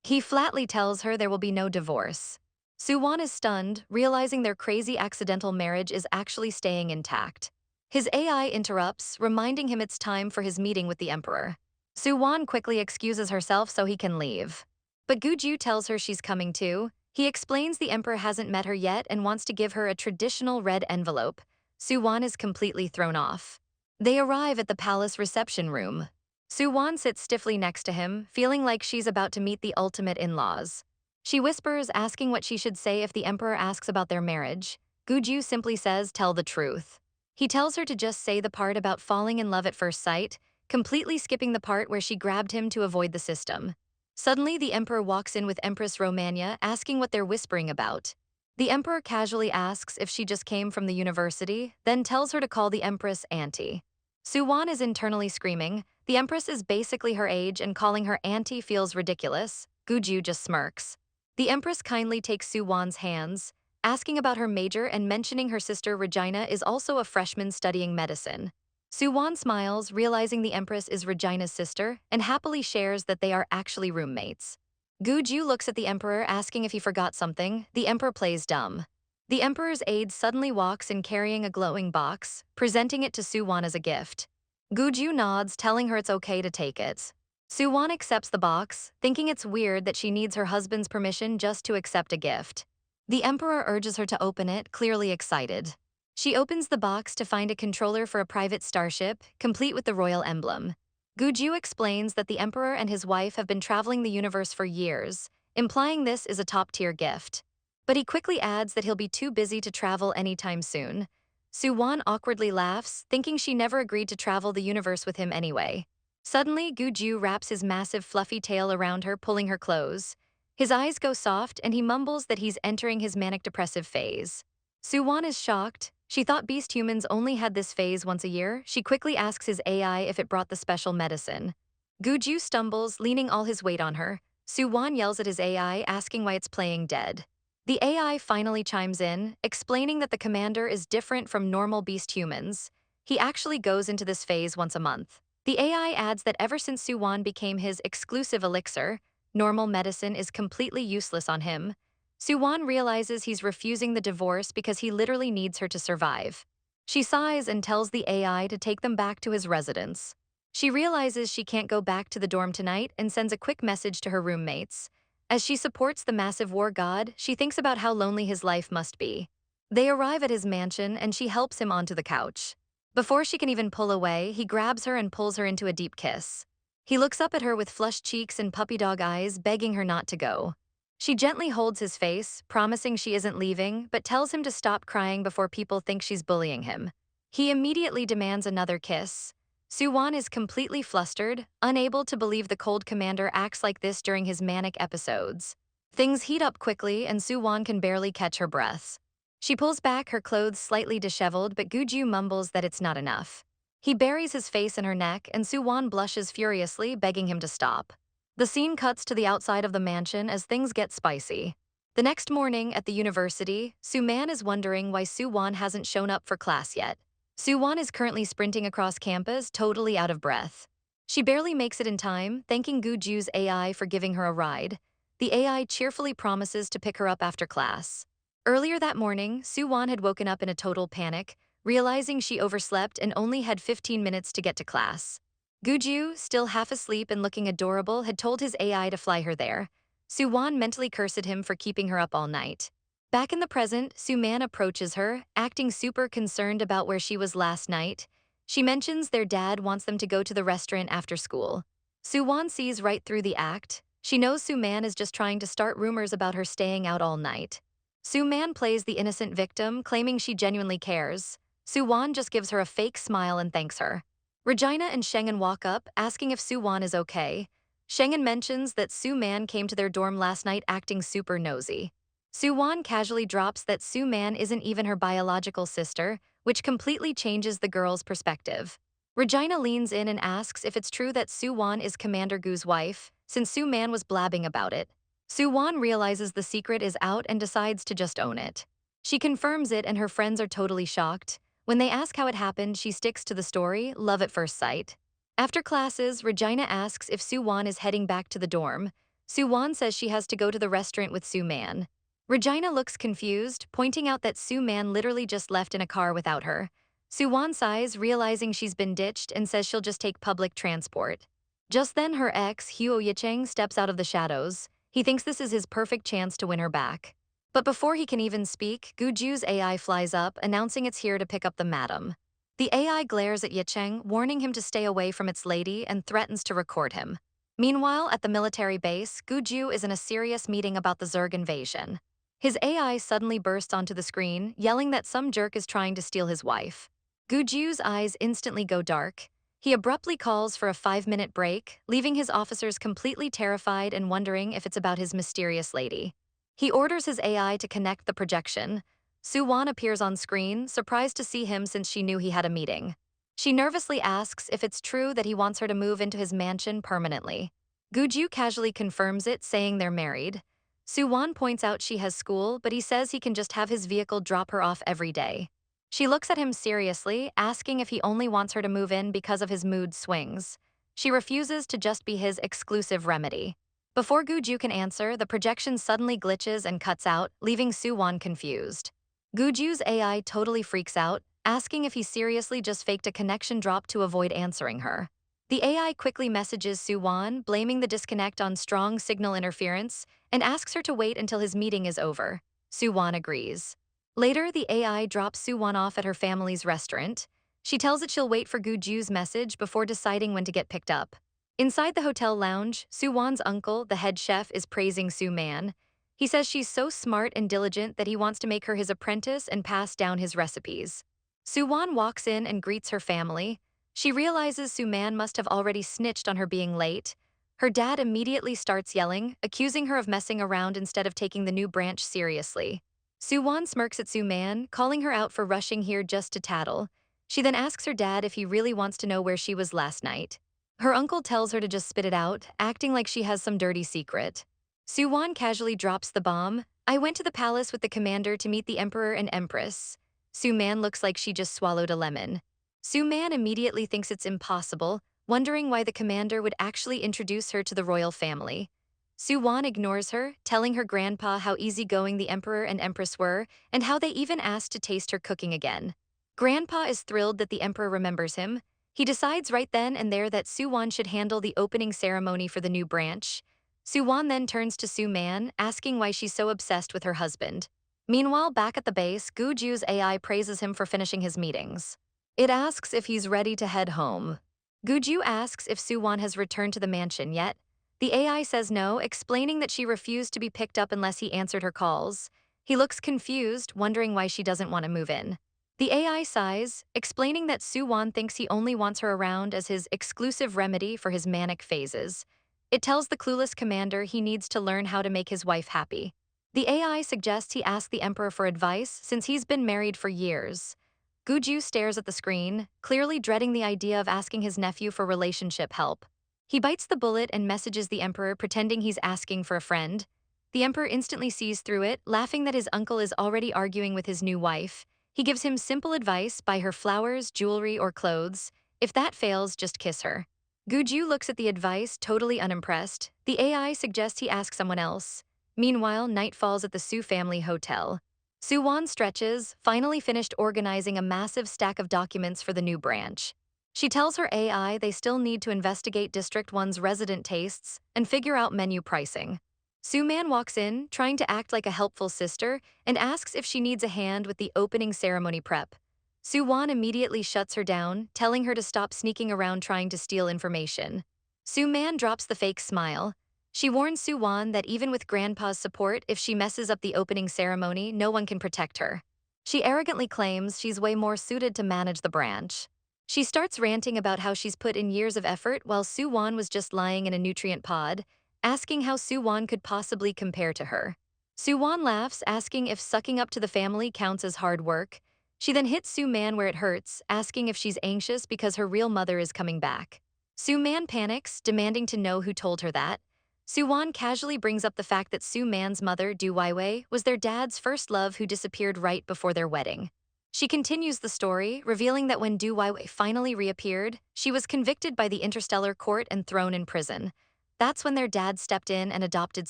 He flatly tells her there will be no divorce. Soo-won is stunned, realizing their crazy accidental marriage is actually staying intact. His AI interrupts, reminding him it's time for his meeting with the emperor. Soo-won quickly excuses herself so he can leave. But Gu-ju tells her she's coming too. He explains the emperor hasn't met her yet and wants to give her a traditional red envelope. Soo-won is completely thrown off. They arrive at the palace reception room. Soo-won sits stiffly next to him, feeling like she's about to meet the ultimate in-laws. She whispers, asking what she should say if the emperor asks about their marriage. Gu-ju simply says, "Tell the truth." He tells her to just say the part about falling in love at first sight, completely skipping the part where she grabbed him to avoid the system. Suddenly, the emperor walks in with Empress Romania, asking what they're whispering about. The emperor casually asks if she just came from the university, then tells her to call the empress auntie. Soo-won is internally screaming. The empress is basically her age and calling her auntie feels ridiculous. Gu-ju just smirks. The empress kindly takes Soo-won's hands, asking about her major and mentioning her sister Regina is also a freshman studying medicine. Soo-won smiles, realizing the empress is Regina's sister, and happily shares that they are actually roommates. Gu-ju looks at the emperor, asking if he forgot something. The emperor plays dumb. The emperor's aide suddenly walks in carrying a glowing box, presenting it to Soo-won as a gift. Gu-ju nods, telling her it's okay to take it. Soo-won accepts the box, thinking it's weird that she needs her husband's permission just to accept a gift. The emperor urges her to open it, clearly excited. She opens the box to find a controller for a private starship, complete with the royal emblem. Gu-ju explains that the emperor and his wife have been traveling the universe for years, implying this is a top-tier gift. But he quickly adds that he'll be too busy to travel anytime soon. Soo-won awkwardly laughs, thinking she never agreed to travel the universe with him anyway. Suddenly, Gu-ju wraps his massive fluffy tail around her, pulling her close. His eyes go soft and he mumbles that he's entering his manic-depressive phase. Soo-won is shocked. She thought beast humans only had this phase once a year. She quickly asks his AI if it brought the special medicine. Gu-ju stumbles, leaning all his weight on her. Soo-won yells at his AI, asking why it's playing dead. The AI finally chimes in, explaining that the commander is different from normal beast humans. He actually goes into this phase once a month. The AI adds that ever since Soo-won became his exclusive elixir, normal medicine is completely useless on him. Soo-won realizes he's refusing the divorce because he literally needs her to survive. She sighs and tells the AI to take them back to his residence. She realizes she can't go back to the dorm tonight and sends a quick message to her roommates. As she supports the massive war god, she thinks about how lonely his life must be. They arrive at his mansion and she helps him onto the couch. Before she can even pull away, he grabs her and pulls her into a deep kiss. He looks up at her with flushed cheeks and puppy dog eyes, begging her not to go. She gently holds his face, promising she isn't leaving, but tells him to stop crying before people think she's bullying him. He immediately demands another kiss. Suwon is completely flustered, unable to believe the cold commander acts like this during his manic episodes. Things heat up quickly and Suwon can barely catch her breaths. She pulls back, her clothes slightly disheveled, but Guju mumbles that it's not enough. He buries his face in her neck and Suwon blushes furiously, begging him to stop. The scene cuts to the outside of the mansion as things get spicy. The next morning at the university, Suman is wondering why Suwon hasn't shown up for class yet. Suwon is currently sprinting across campus, totally out of breath. She barely makes it in time, thanking Guju's AI for giving her a ride. The AI cheerfully promises to pick her up after class. Earlier that morning, Suwon had woken up in a total panic, realizing she overslept and only had 15 minutes to get to class. Guju, still half asleep and looking adorable, had told his AI to fly her there. Suwon mentally cursed him for keeping her up all night. Back in the present, Suman approaches her, acting super concerned about where she was last night. She mentions their dad wants them to go to the restaurant after school. Suwon sees right through the act. She knows Suman is just trying to start rumors about her staying out all night. Suman plays the innocent victim, claiming she genuinely cares. Suwon just gives her a fake smile and thanks her. Regina and Shengen walk up, asking if Suwon is okay. Shengen mentions that Suman came to their dorm last night acting super nosy. Suwon casually drops that Suman isn't even her biological sister, which completely changes the girl's perspective. Regina leans in and asks if it's true that Suwon is Commander Gu's wife, since Suman was blabbing about it. Suwon realizes the secret is out and decides to just own it. She confirms it and her friends are totally shocked. When they ask how it happened, she sticks to the story, love at first sight. After classes, Regina asks if Suwon is heading back to the dorm. Suwon says she has to go to the restaurant with Suman. Regina looks confused, pointing out that Suman literally just left in a car without her. Suwon sighs, realizing she's been ditched, and says she'll just take public transport. Just then, her ex, Huo Yicheng, steps out of the shadows. He thinks this is his perfect chance to win her back. But before he can even speak, Guju's AI flies up, announcing it's here to pick up the madam. The AI glares at Yicheng, warning him to stay away from its lady, and threatens to record him. Meanwhile, at the military base, Guju is in a serious meeting about the Zerg invasion. His AI suddenly bursts onto the screen, yelling that some jerk is trying to steal his wife. Guju's eyes instantly go dark. He abruptly calls for a 5-minute break, leaving his officers completely terrified and wondering if it's about his mysterious lady. He orders his AI to connect the projection. Suwon appears on screen, surprised to see him since she knew he had a meeting. She nervously asks if it's true that he wants her to move into his mansion permanently. Guju casually confirms it, saying they're married. Suwon points out she has school, but he says he can just have his vehicle drop her off every day. She looks at him seriously, asking if he only wants her to move in because of his mood swings. She refuses to just be his exclusive remedy. Before Guju can answer, the projection suddenly glitches and cuts out, leaving Suwon confused. Guju's AI totally freaks out, asking if he seriously just faked a connection drop to avoid answering her. The AI quickly messages Suwon, blaming the disconnect on strong signal interference, and asks her to wait until his meeting is over. Suwon agrees. Later, the AI drops Suwon off at her family's restaurant. She tells it she'll wait for Guju's message before deciding when to get picked up. Inside the hotel lounge, Suwon's uncle, the head chef, is praising Suman. He says she's so smart and diligent that he wants to make her his apprentice and pass down his recipes. Suwon walks in and greets her family. She realizes Suman must have already snitched on her being late. Her dad immediately starts yelling, accusing her of messing around instead of taking the new branch seriously. Suwon smirks at Suman, calling her out for rushing here just to tattle. She then asks her dad if he really wants to know where she was last night. Her uncle tells her to just spit it out, acting like she has some dirty secret. Suwon casually drops the bomb. I went to the palace with the commander to meet the emperor and empress. Suman looks like she just swallowed a lemon. Suman immediately thinks it's impossible, wondering why the commander would actually introduce her to the royal family. Suwon ignores her, telling her grandpa how easygoing the emperor and empress were and how they even asked to taste her cooking again. Grandpa is thrilled that the emperor remembers him. He decides right then and there that Suwon should handle the opening ceremony for the new branch. Suwon then turns to Suman, asking why she's so obsessed with her husband. Meanwhile, back at the base, Guju's AI praises him for finishing his meetings. It asks if he's ready to head home. Guju asks if Suwon has returned to the mansion yet. The AI says no, explaining that she refused to be picked up unless he answered her calls. He looks confused, wondering why she doesn't want to move in. The AI sighs, explaining that Suwon thinks he only wants her around as his exclusive remedy for his manic phases. It tells the clueless commander he needs to learn how to make his wife happy. The AI suggests he ask the emperor for advice since he's been married for years. Guju stares at the screen, clearly dreading the idea of asking his nephew for relationship help. He bites the bullet and messages the emperor, pretending he's asking for a friend. The emperor instantly sees through it, laughing that his uncle is already arguing with his new wife. He gives him simple advice: buy her flowers, jewelry, or clothes. If that fails, just kiss her. Guju looks at the advice, totally unimpressed. The AI suggests he ask someone else. Meanwhile, night falls at the Su family hotel. Suwon stretches, finally finished organizing a massive stack of documents for the new branch. She tells her AI they still need to investigate District 1's resident tastes and figure out menu pricing. Suman walks in, trying to act like a helpful sister, and asks if she needs a hand with the opening ceremony prep. Suwon immediately shuts her down, telling her to stop sneaking around trying to steal information. Suman drops the fake smile. She warns Suwon that even with Grandpa's support, if she messes up the opening ceremony, no one can protect her. She arrogantly claims she's way more suited to manage the branch. She starts ranting about how she's put in years of effort while Suwon was just lying in a nutrient pod, asking how Suwon could possibly compare to her. Suwon laughs, asking if sucking up to the family counts as hard work. She then hits Suman where it hurts, asking if she's anxious because her real mother is coming back. Suman panics, demanding to know who told her that. Suwon casually brings up the fact that Su-man's mother, Du Weiwei, was their dad's first love who disappeared right before their wedding. She continues the story, revealing that when Du Weiwei finally reappeared, she was convicted by the Interstellar Court and thrown in prison. That's when their dad stepped in and adopted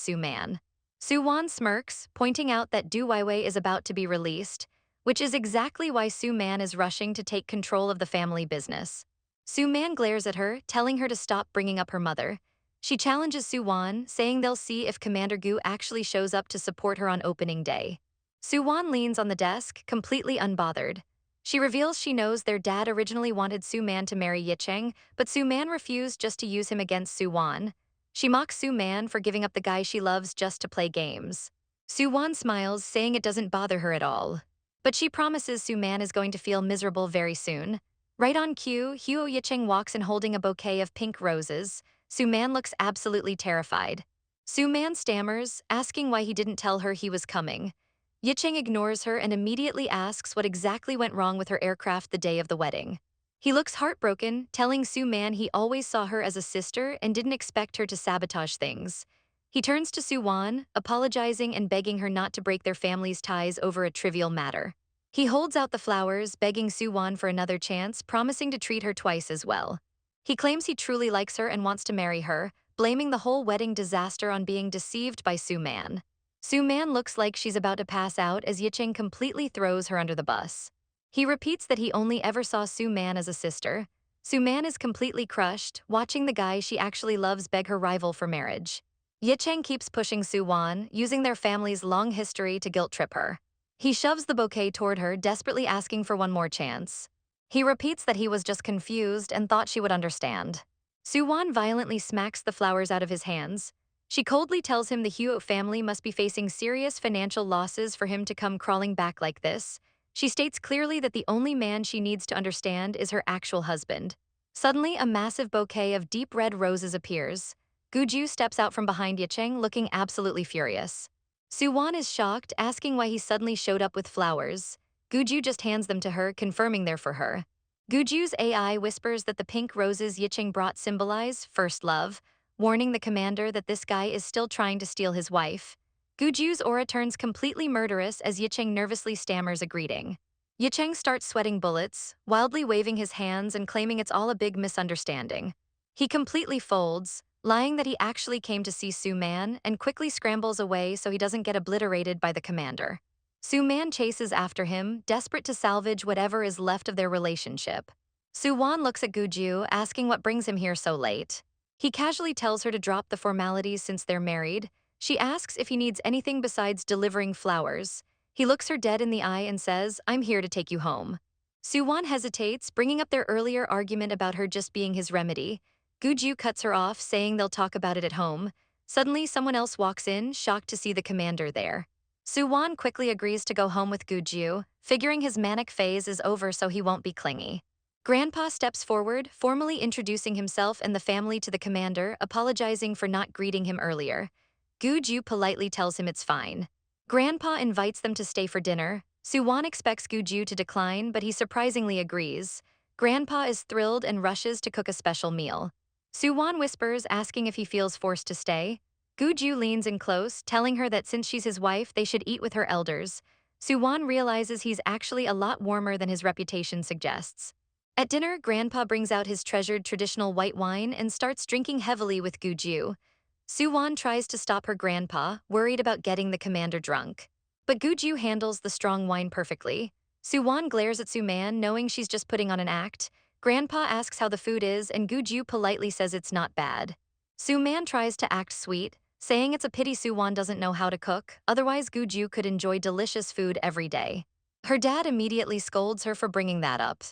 Su-man. Suwon smirks, pointing out that Du Weiwei is about to be released, which is exactly why Su-man is rushing to take control of the family business. Su-man glares at her, telling her to stop bringing up her mother. She challenges Suwon, saying they'll see if Commander Gu actually shows up to support her on opening day. Suwon leans on the desk, completely unbothered. She reveals she knows their dad originally wanted Su-man to marry Yicheng, but Su-man refused just to use him against Suwon. She mocks Su-man for giving up the guy she loves just to play games. Suwon smiles, saying it doesn't bother her at all. But she promises Su-man is going to feel miserable very soon. Right on cue, Huo Yicheng walks in holding a bouquet of pink roses. Suman looks absolutely terrified. Suman stammers, asking why he didn't tell her he was coming. Yicheng ignores her and immediately asks what exactly went wrong with her aircraft the day of the wedding. He looks heartbroken, telling Suman he always saw her as a sister and didn't expect her to sabotage things. He turns to Suwon, apologizing and begging her not to break their family's ties over a trivial matter. He holds out the flowers, begging Suwon for another chance, promising to treat her twice as well. He claims he truly likes her and wants to marry her, blaming the whole wedding disaster on being deceived by Su-man. Su-man looks like she's about to pass out as Yicheng completely throws her under the bus. He repeats that he only ever saw Su-man as a sister. Su-man is completely crushed, watching the guy she actually loves beg her rival for marriage. Yicheng keeps pushing Suwon, using their family's long history to guilt-trip her. He shoves the bouquet toward her, desperately asking for one more chance. He repeats that he was just confused and thought she would understand. Suwon violently smacks the flowers out of his hands. She coldly tells him the Huo family must be facing serious financial losses for him to come crawling back like this. She states clearly that the only man she needs to understand is her actual husband. Suddenly, a massive bouquet of deep red roses appears. Guju steps out from behind Yicheng, looking absolutely furious. Suwon is shocked, asking why he suddenly showed up with flowers. Guju just hands them to her, confirming they're for her. Guju's AI whispers that the pink roses Yicheng brought symbolize first love, warning the commander that this guy is still trying to steal his wife. Guju's aura turns completely murderous as Yicheng nervously stammers a greeting. Yicheng starts sweating bullets, wildly waving his hands and claiming it's all a big misunderstanding. He completely folds, lying that he actually came to see Su-man, and quickly scrambles away so he doesn't get obliterated by the commander. Su-man chases after him, desperate to salvage whatever is left of their relationship. Suwon looks at Guju, asking what brings him here so late. He casually tells her to drop the formalities since they're married. She asks if he needs anything besides delivering flowers. He looks her dead in the eye and says, "I'm here to take you home." Suwon hesitates, bringing up their earlier argument about her just being his remedy. Guju cuts her off, saying they'll talk about it at home. Suddenly, someone else walks in, shocked to see the commander there. Suwon quickly agrees to go home with Guju, figuring his manic phase is over so he won't be clingy. Grandpa steps forward, formally introducing himself and the family to the commander, apologizing for not greeting him earlier. Guju politely tells him it's fine. Grandpa invites them to stay for dinner. Suwon expects Guju to decline, but he surprisingly agrees. Grandpa is thrilled and rushes to cook a special meal. Suwon whispers, asking if he feels forced to stay. Guju leans in close, telling her that since she's his wife, they should eat with her elders. Suwon realizes he's actually a lot warmer than his reputation suggests. At dinner, Grandpa brings out his treasured traditional white wine and starts drinking heavily with Guju. Suwon tries to stop her grandpa, worried about getting the commander drunk. But Guju handles the strong wine perfectly. Suwon glares at Suman, knowing she's just putting on an act. Grandpa asks how the food is, and Guju politely says it's not bad. Suman tries to act sweet, saying it's a pity Suwon doesn't know how to cook, otherwise Guju could enjoy delicious food every day. Her dad immediately scolds her for bringing that up.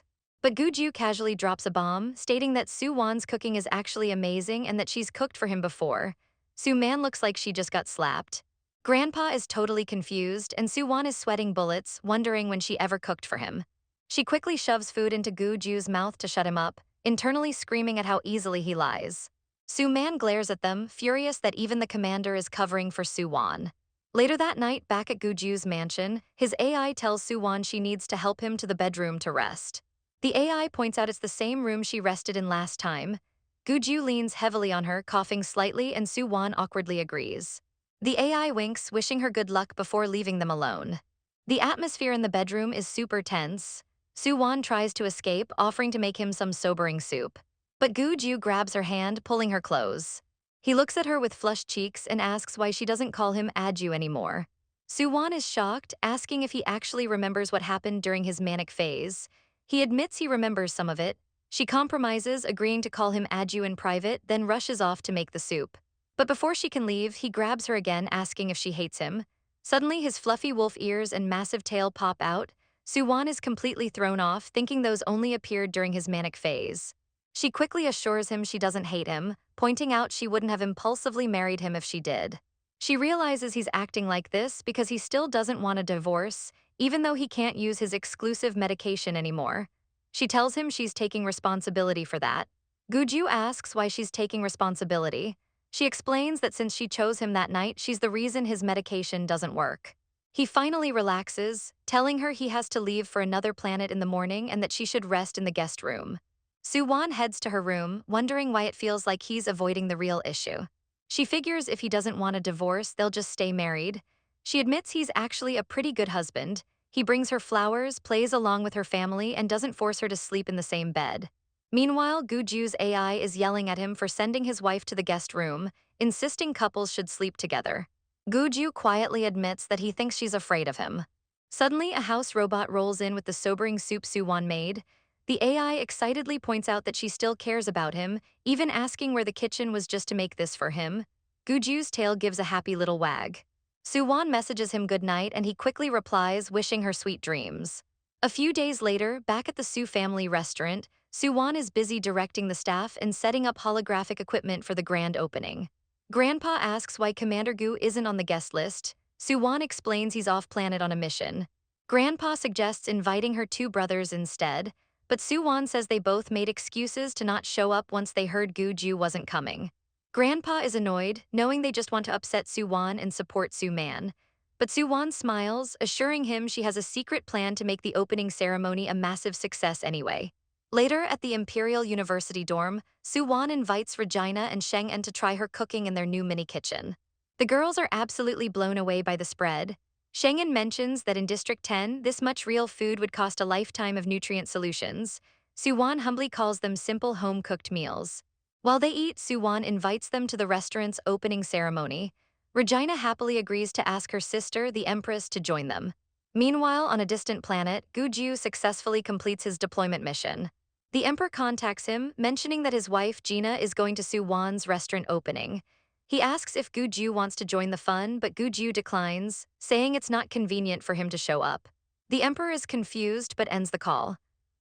But Guju casually drops a bomb, stating that Suwon's cooking is actually amazing and that she's cooked for him before. Suman looks like she just got slapped. Grandpa is totally confused, and Suwon is sweating bullets, wondering when she ever cooked for him. She quickly shoves food into Guju's mouth to shut him up, internally screaming at how easily he lies. Suman glares at them, furious that even the commander is covering for Suwon. Later that night, back at Guju's mansion, his AI tells Suwon she needs to help him to the bedroom to rest. The AI points out it's the same room she rested in last time. Guju leans heavily on her, coughing slightly, and Suwon awkwardly agrees. The AI winks, wishing her good luck before leaving them alone. The atmosphere in the bedroom is super tense. Suwon tries to escape, offering to make him some sobering soup. But Guju grabs her hand, pulling her close. He looks at her with flushed cheeks and asks why she doesn't call him Aju anymore. Suwon is shocked, asking if he actually remembers what happened during his manic phase. He admits he remembers some of it. She compromises, agreeing to call him Aju in private, then rushes off to make the soup. But before she can leave, he grabs her again, asking if she hates him. Suddenly, his fluffy wolf ears and massive tail pop out. Suwon is completely thrown off, thinking those only appeared during his manic phase. She quickly assures him she doesn't hate him, pointing out she wouldn't have impulsively married him if she did. She realizes he's acting like this because he still doesn't want a divorce, even though he can't use his exclusive medication anymore. She tells him she's taking responsibility for that. Guju asks why she's taking responsibility. She explains that since she chose him that night, she's the reason his medication doesn't work. He finally relaxes, telling her he has to leave for another planet in the morning and that she should rest in the guest room. Suwon heads to her room, wondering why it feels like he's avoiding the real issue. She figures if he doesn't want a divorce, they'll just stay married. She admits he's actually a pretty good husband. He brings her flowers, plays along with her family, and doesn't force her to sleep in the same bed. Meanwhile, Guju's AI is yelling at him for sending his wife to the guest room, insisting couples should sleep together. Guju quietly admits that he thinks she's afraid of him. Suddenly, a house robot rolls in with the sobering soup Suwon made. The AI excitedly points out that she still cares about him, even asking where the kitchen was just to make this for him. Guju's tail gives a happy little wag. Suwon messages him goodnight, and he quickly replies, wishing her sweet dreams. A few days later, back at the Su family restaurant, Suwon is busy directing the staff and setting up holographic equipment for the grand opening. Grandpa asks why Commander Gu isn't on the guest list. Suwon explains he's off-planet on a mission. Grandpa suggests inviting her two brothers instead, but Suwon says they both made excuses to not show up once they heard Guju wasn't coming. Grandpa is annoyed, knowing they just want to upset Suwon and support Suman. But Suwon smiles, assuring him she has a secret plan to make the opening ceremony a massive success anyway. Later, at the Imperial University dorm, Suwon invites Regina and Sheng-en to try her cooking in their new mini-kitchen. The girls are absolutely blown away by the spread. Sheng-en mentions that in District 10, this much real food would cost a lifetime of nutrient solutions. Suwon humbly calls them simple home-cooked meals. While they eat, Suwon invites them to the restaurant's opening ceremony. Regina happily agrees to ask her sister, the Empress, to join them. Meanwhile, on a distant planet, Guju successfully completes his deployment mission. The Emperor contacts him, mentioning that his wife, Gina, is going to Suwon's restaurant opening. He asks if Guju wants to join the fun, but Guju declines, saying it's not convenient for him to show up. The Emperor is confused but ends the call.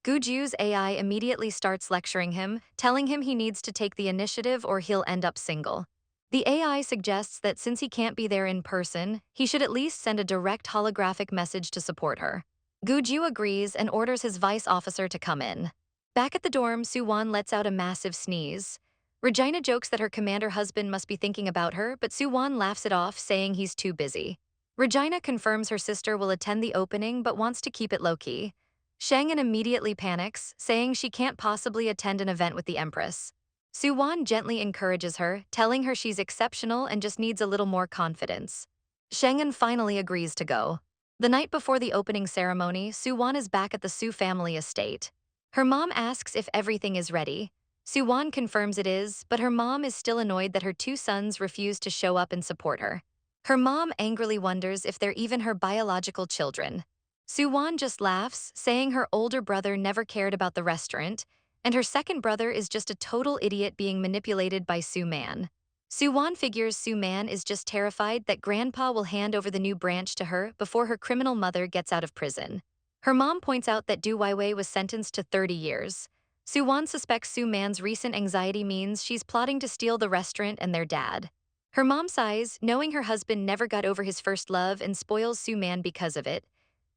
Guju's AI immediately starts lecturing him, telling him he needs to take the initiative or he'll end up single. The AI suggests that since he can't be there in person, he should at least send a direct holographic message to support her. Guju agrees and orders his vice officer to come in. Back at the dorm, Suwon lets out a massive sneeze. Regina jokes that her commander husband must be thinking about her, but Suwon laughs it off, saying he's too busy. Regina confirms her sister will attend the opening but wants to keep it low-key. Shangin immediately panics, saying she can't possibly attend an event with the Empress. Suwon gently encourages her, telling her she's exceptional and just needs a little more confidence. Shangin finally agrees to go. The night before the opening ceremony, Suwon is back at the Su family estate. Her mom asks if everything is ready. Suwon confirms it is, but her mom is still annoyed that her two sons refuse to show up and support her. Her mom angrily wonders if they're even her biological children. Suwon just laughs, saying her older brother never cared about the restaurant, and her second brother is just a total idiot being manipulated by Su-man. Suwon figures Su-man is just terrified that Grandpa will hand over the new branch to her before her criminal mother gets out of prison. Her mom points out that Du Weiwei was sentenced to 30 years. Suwon suspects Su-man's recent anxiety means she's plotting to steal the restaurant and their dad. Her mom sighs, knowing her husband never got over his first love and spoils Su-man because of it.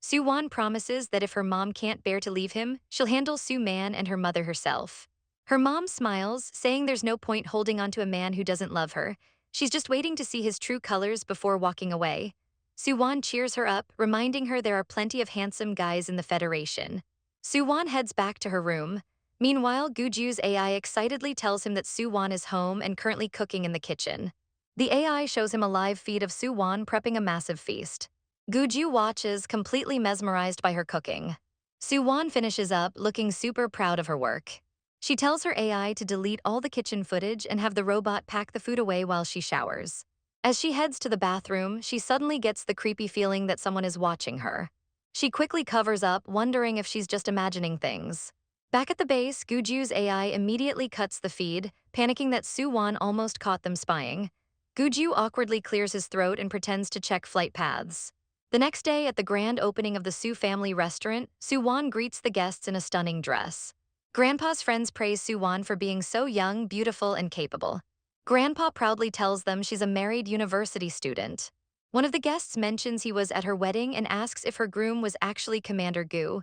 Suwon promises that if her mom can't bear to leave him, she'll handle Su-man and her mother herself. Her mom smiles, saying there's no point holding on to a man who doesn't love her. She's just waiting to see his true colors before walking away. Suwon cheers her up, reminding her there are plenty of handsome guys in the Federation. Suwon heads back to her room. Meanwhile, Guju's AI excitedly tells him that Suwon is home and currently cooking in the kitchen. The AI shows him a live feed of Suwon prepping a massive feast. Guju watches, completely mesmerized by her cooking. Suwon finishes up, looking super proud of her work. She tells her AI to delete all the kitchen footage and have the robot pack the food away while she showers. As she heads to the bathroom, she suddenly gets the creepy feeling that someone is watching her. She quickly covers up, wondering if she's just imagining things. Back at the base, Guju's AI immediately cuts the feed, panicking that Suwon almost caught them spying. Guju awkwardly clears his throat and pretends to check flight paths. The next day, at the grand opening of the Su family restaurant, Suwon greets the guests in a stunning dress. Grandpa's friends praise Suwon for being so young, beautiful, and capable. Grandpa proudly tells them she's a married university student. One of the guests mentions he was at her wedding and asks if her groom was actually Commander Gu.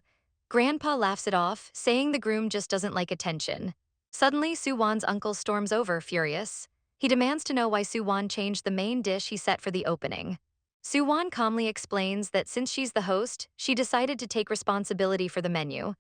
Grandpa laughs it off, saying the groom just doesn't like attention. Suddenly, Suwon's uncle storms over, furious. He demands to know why Suwon changed the main dish he set for the opening. Suwon calmly explains that since she's the host, she decided to take responsibility for the menu.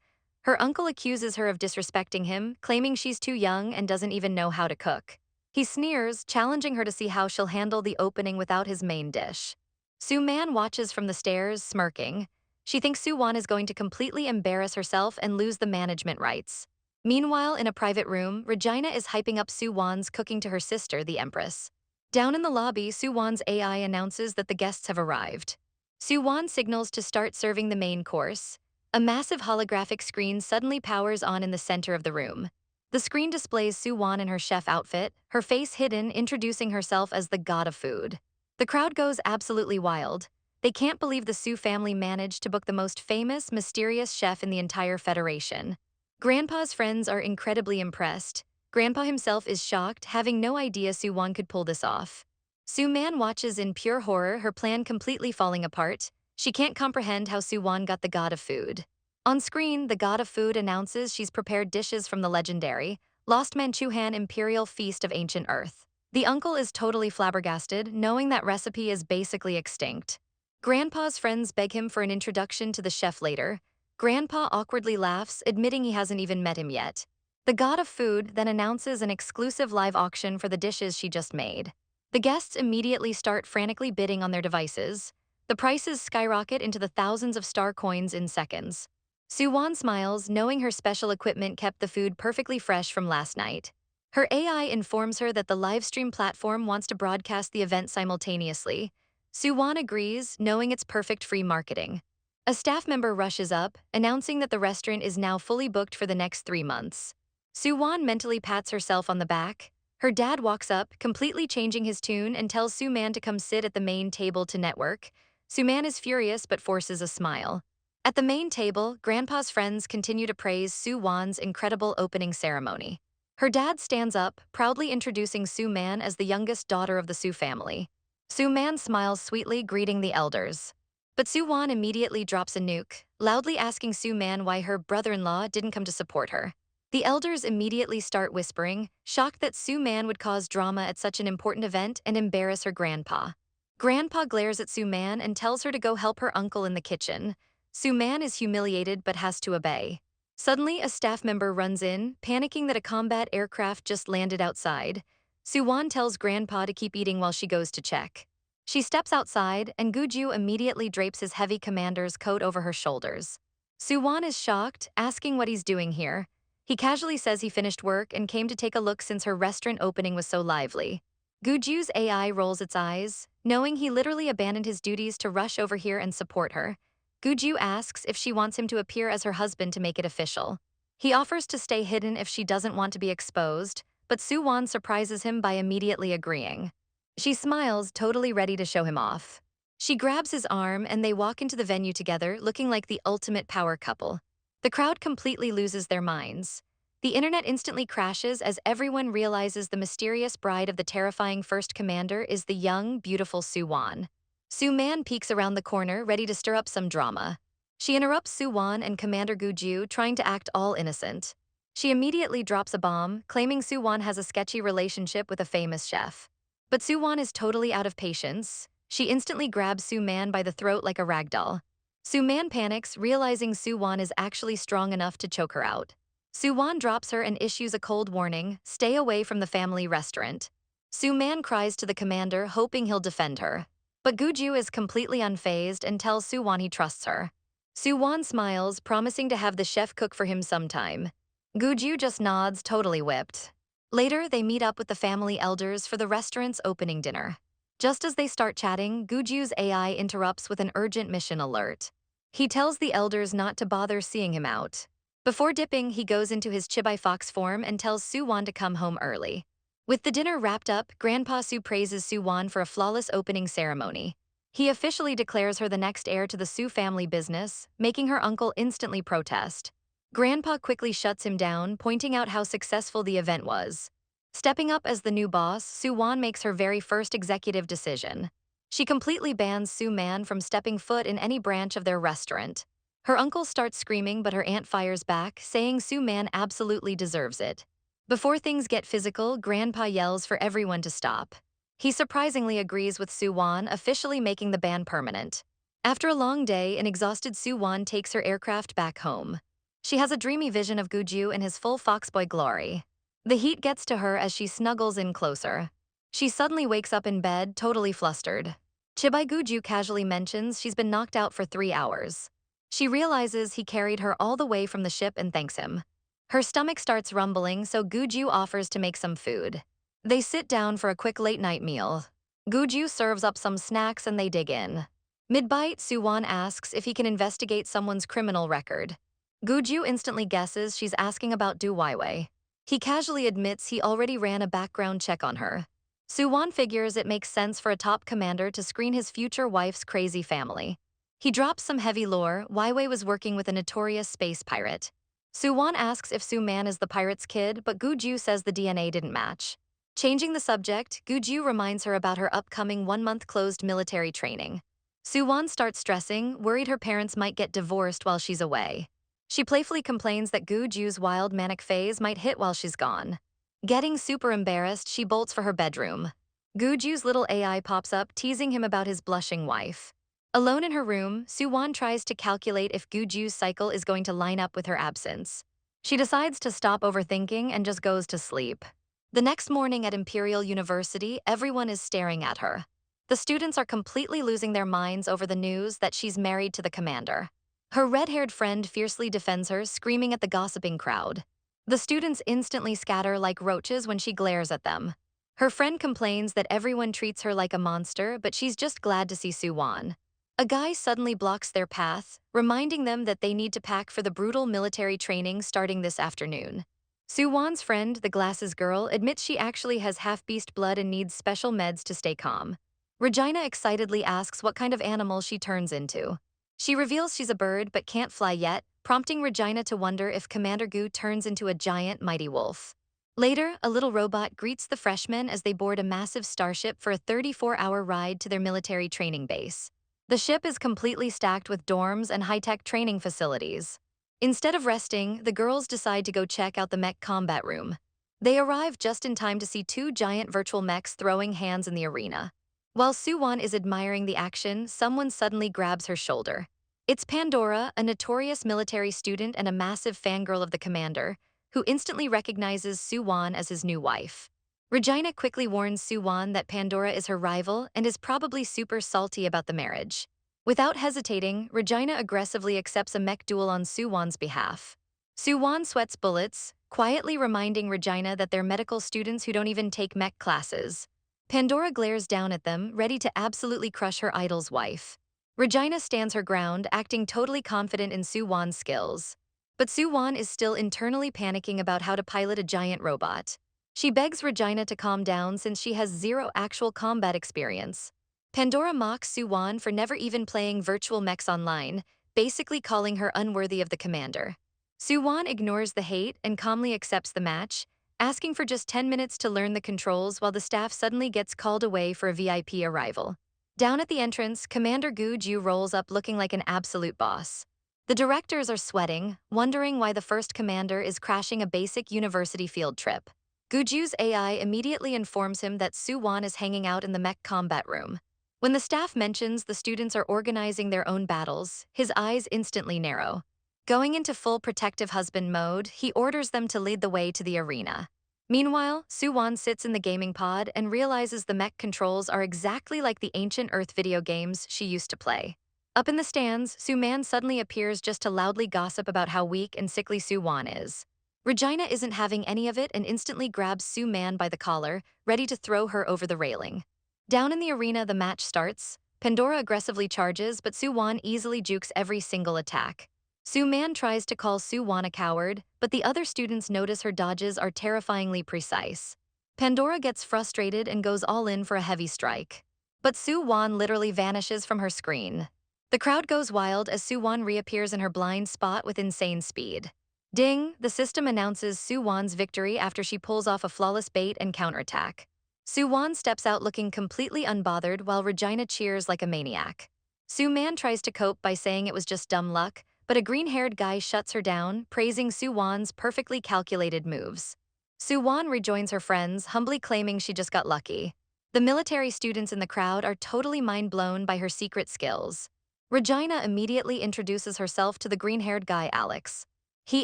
Her uncle accuses her of disrespecting him, claiming she's too young and doesn't even know how to cook. He sneers, challenging her to see how she'll handle the opening without his main dish. Su-man watches from the stairs, smirking. She thinks Suwon is going to completely embarrass herself and lose the management rights. Meanwhile, in a private room, Regina is hyping up Suwon's cooking to her sister, the Empress. Down in the lobby, Suwon's AI announces that the guests have arrived. Suwon signals to start serving the main course. A massive holographic screen suddenly powers on in the center of the room. The screen displays Suwon in her chef outfit, her face hidden, introducing herself as the god of food. The crowd goes absolutely wild. They can't believe the Su family managed to book the most famous, mysterious chef in the entire Federation. Grandpa's friends are incredibly impressed. Grandpa himself is shocked, having no idea Suwon could pull this off. Su-man watches in pure horror, her plan completely falling apart. She can't comprehend how Suwon got the god of food. On screen, the god of food announces she's prepared dishes from the legendary Lost Manchuhan Imperial Feast of Ancient Earth. The uncle is totally flabbergasted, knowing that recipe is basically extinct. Grandpa's friends beg him for an introduction to the chef later. Grandpa awkwardly laughs, admitting he hasn't even met him yet. The god of food then announces an exclusive live auction for the dishes she just made. The guests immediately start frantically bidding on their devices. The prices skyrocket into the thousands of star coins in seconds. Suwon smiles, knowing her special equipment kept the food perfectly fresh from last night. Her AI informs her that the livestream platform wants to broadcast the event simultaneously. Suwon agrees, knowing it's perfect free marketing. A staff member rushes up, announcing that the restaurant is now fully booked for the next 3 months. Suwon mentally pats herself on the back. Her dad walks up, completely changing his tune, and tells Su-man to come sit at the main table to network. Su-man is furious but forces a smile. At the main table, Grandpa's friends continue to praise Su Wan's incredible opening ceremony. Her dad stands up, proudly introducing Su Man as the youngest daughter of the Su family. Su Man smiles sweetly, greeting the elders. But Su Wan immediately drops a nuke, loudly asking Su Man why her brother-in-law didn't come to support her. The elders immediately start whispering, shocked that Su Man would cause drama at such an important event and embarrass her grandpa. Grandpa glares at Su Man and tells her to go help her uncle in the kitchen. Su Man is humiliated but has to obey. Suddenly, a staff member runs in, panicking that a combat aircraft just landed outside. Su Wan tells Grandpa to keep eating while she goes to check. She steps outside, and Guju immediately drapes his heavy commander's coat over her shoulders. Su Wan is shocked, asking what he's doing here. He casually says he finished work and came to take a look since her restaurant opening was so lively. Guju's AI rolls its eyes, knowing he literally abandoned his duties to rush over here and support her. Guju asks if she wants him to appear as her husband to make it official. He offers to stay hidden if she doesn't want to be exposed, but Su Wan surprises him by immediately agreeing. She smiles, totally ready to show him off. She grabs his arm and they walk into the venue together, looking like the ultimate power couple. The crowd completely loses their minds. The internet instantly crashes as everyone realizes the mysterious bride of the terrifying first commander is the young, beautiful Su Wan. Su Man peeks around the corner, ready to stir up some drama. She interrupts Su Wan and Commander Guju, trying to act all innocent. She immediately drops a bomb, claiming Su Wan has a sketchy relationship with a famous chef. But Su Wan is totally out of patience. She instantly grabs Su Man by the throat like a ragdoll. Su Man panics, realizing Su Wan is actually strong enough to choke her out. Su Wan drops her and issues a cold warning, stay away from the family restaurant. Su Man cries to the commander, hoping he'll defend her. But Guju is completely unfazed and tells Su Wan he trusts her. Su Wan smiles, promising to have the chef cook for him sometime. Guju just nods, totally whipped. Later, they meet up with the family elders for the restaurant's opening dinner. Just as they start chatting, Guju's AI interrupts with an urgent mission alert. He tells the elders not to bother seeing him out. Before dipping, he goes into his Chibai Fox form and tells Su Wan to come home early. With the dinner wrapped up, Grandpa Su praises Su Wan for a flawless opening ceremony. He officially declares her the next heir to the Su family business, making her uncle instantly protest. Grandpa quickly shuts him down, pointing out how successful the event was. Stepping up as the new boss, Su Wan makes her very first executive decision. She completely bans Su Man from stepping foot in any branch of their restaurant. Her uncle starts screaming, but her aunt fires back, saying Su Man absolutely deserves it. Before things get physical, Grandpa yells for everyone to stop. He surprisingly agrees with Su Wan, officially making the ban permanent. After a long day, an exhausted Su Wan takes her aircraft back home. She has a dreamy vision of Guju in his full foxboy glory. The heat gets to her as she snuggles in closer. She suddenly wakes up in bed, totally flustered. Chibai Guju casually mentions she's been knocked out for 3 hours. She realizes he carried her all the way from the ship and thanks him. Her stomach starts rumbling, so Guju offers to make some food. They sit down for a quick late-night meal. Guju serves up some snacks and they dig in. Mid-bite, Su Wan asks if he can investigate someone's criminal record. Guju instantly guesses she's asking about Du Weiwei. He casually admits he already ran a background check on her. Su Wan figures it makes sense for a top commander to screen his future wife's crazy family. He drops some heavy lore. Weiwei was working with a notorious space pirate. Su Wan asks if Su Man is the pirate's kid, but Guju says the DNA didn't match. Changing the subject, Guju reminds her about her upcoming 1-month closed military training. Su Wan starts stressing, worried her parents might get divorced while she's away. She playfully complains that Guju's wild manic phase might hit while she's gone. Getting super embarrassed, she bolts for her bedroom. Guju's little AI pops up, teasing him about his blushing wife. Alone in her room, Su Wan tries to calculate if Guju's cycle is going to line up with her absence. She decides to stop overthinking and just goes to sleep. The next morning at Imperial University, everyone is staring at her. The students are completely losing their minds over the news that she's married to the commander. Her red-haired friend fiercely defends her, screaming at the gossiping crowd. The students instantly scatter like roaches when she glares at them. Her friend complains that everyone treats her like a monster, but she's just glad to see Su Wan. A guy suddenly blocks their path, reminding them that they need to pack for the brutal military training starting this afternoon. Su Wan's friend, the glasses girl, admits she actually has half-beast blood and needs special meds to stay calm. Regina excitedly asks what kind of animal she turns into. She reveals she's a bird but can't fly yet, prompting Regina to wonder if Commander Gu turns into a giant mighty wolf. Later, a little robot greets the freshmen as they board a massive starship for a 34-hour ride to their military training base. The ship is completely stacked with dorms and high-tech training facilities. Instead of resting, the girls decide to go check out the mech combat room. They arrive just in time to see two giant virtual mechs throwing hands in the arena. While Suwon is admiring the action, someone suddenly grabs her shoulder. It's Pandora, a notorious military student and a massive fangirl of the commander, who instantly recognizes Suwon as his new wife. Regina quickly warns Suwon that Pandora is her rival and is probably super salty about the marriage. Without hesitating, Regina aggressively accepts a mech duel on Suwon's behalf. Suwon sweats bullets, quietly reminding Regina that they're medical students who don't even take mech classes. Pandora glares down at them, ready to absolutely crush her idol's wife. Regina stands her ground, acting totally confident in Suwon's skills. But Suwon is still internally panicking about how to pilot a giant robot. She begs Regina to calm down since she has zero actual combat experience. Pandora mocks Suwon for never even playing virtual mechs online, basically calling her unworthy of the commander. Suwon ignores the hate and calmly accepts the match, asking for just 10 minutes to learn the controls while the staff suddenly gets called away for a VIP arrival. Down at the entrance, Commander Gu rolls up looking like an absolute boss. The directors are sweating, wondering why the first commander is crashing a basic university field trip. Guju's AI immediately informs him that Suwon is hanging out in the mech combat room. When the staff mentions the students are organizing their own battles, his eyes instantly narrow. Going into full protective husband mode, he orders them to lead the way to the arena. Meanwhile, Suwon sits in the gaming pod and realizes the mech controls are exactly like the ancient Earth video games she used to play. Up in the stands, Suman suddenly appears just to loudly gossip about how weak and sickly Suwon is. Regina isn't having any of it and instantly grabs Suman by the collar, ready to throw her over the railing. Down in the arena, the match starts. Pandora aggressively charges, but Suwon easily jukes every single attack. Suman tries to call Suwon a coward, but the other students notice her dodges are terrifyingly precise. Pandora gets frustrated and goes all in for a heavy strike. But Suwon literally vanishes from her screen. The crowd goes wild as Suwon reappears in her blind spot with insane speed. Ding! The system announces Suwon's victory after she pulls off a flawless bait and counterattack. Suwon steps out looking completely unbothered while Regina cheers like a maniac. Suman tries to cope by saying it was just dumb luck, but a green-haired guy shuts her down, praising Suwon's perfectly calculated moves. Suwon rejoins her friends, humbly claiming she just got lucky. The military students in the crowd are totally mind-blown by her secret skills. Regina immediately introduces herself to the green-haired guy Alex. He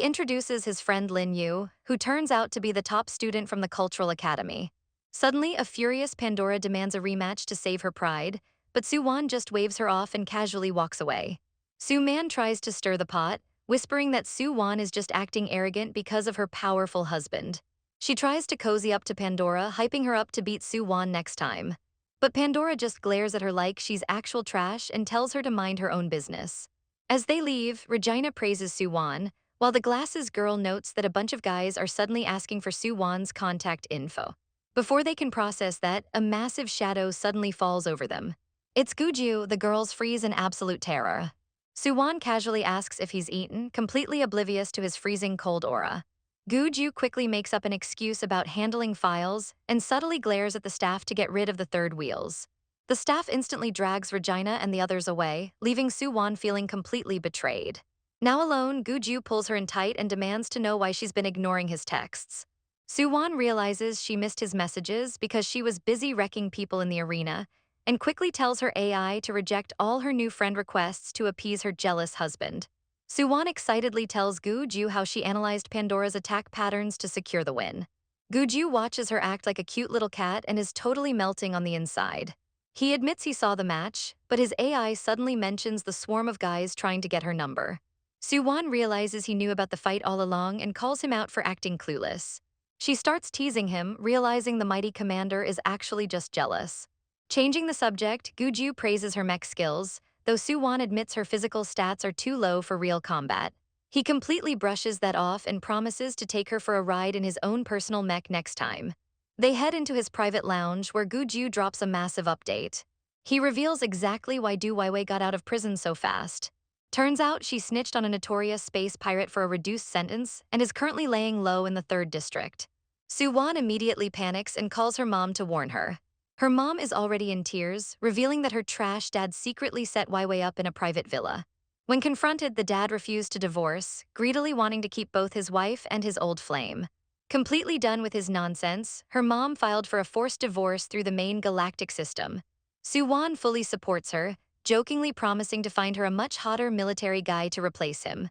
introduces his friend Lin Yu, who turns out to be the top student from the Cultural Academy. Suddenly, a furious Pandora demands a rematch to save her pride, but Suwon just waves her off and casually walks away. Suman tries to stir the pot, whispering that Suwon is just acting arrogant because of her powerful husband. She tries to cozy up to Pandora, hyping her up to beat Suwon next time. But Pandora just glares at her like she's actual trash and tells her to mind her own business. As they leave, Regina praises Suwon, while the glasses girl notes that a bunch of guys are suddenly asking for Suwon's contact info. Before they can process that, a massive shadow suddenly falls over them. It's Guju. The girls freeze in absolute terror. Suwon casually asks if he's eaten, completely oblivious to his freezing cold aura. Guju quickly makes up an excuse about handling files and subtly glares at the staff to get rid of the third wheels. The staff instantly drags Regina and the others away, leaving Suwon feeling completely betrayed. Now alone, Guju pulls her in tight and demands to know why she's been ignoring his texts. Suwon realizes she missed his messages because she was busy wrecking people in the arena, and quickly tells her AI to reject all her new friend requests to appease her jealous husband. Suwon excitedly tells Guju how she analyzed Pandora's attack patterns to secure the win. Guju watches her act like a cute little cat and is totally melting on the inside. He admits he saw the match, but his AI suddenly mentions the swarm of guys trying to get her number. Suwon realizes he knew about the fight all along and calls him out for acting clueless. She starts teasing him, realizing the mighty commander is actually just jealous. Changing the subject, Guju praises her mech skills, though Suwon admits her physical stats are too low for real combat. He completely brushes that off and promises to take her for a ride in his own personal mech next time. They head into his private lounge where Guju drops a massive update. He reveals exactly why Du Weiwei got out of prison so fast. Turns out she snitched on a notorious space pirate for a reduced sentence and is currently laying low in the 3rd district. Soo-won immediately panics and calls her mom to warn her. Her mom is already in tears, revealing that her trash dad secretly set Waiwei up in a private villa. When confronted, the dad refused to divorce, greedily wanting to keep both his wife and his old flame. Completely done with his nonsense, her mom filed for a forced divorce through the main galactic system. Soo-won fully supports her, jokingly promising to find her a much hotter military guy to replace him.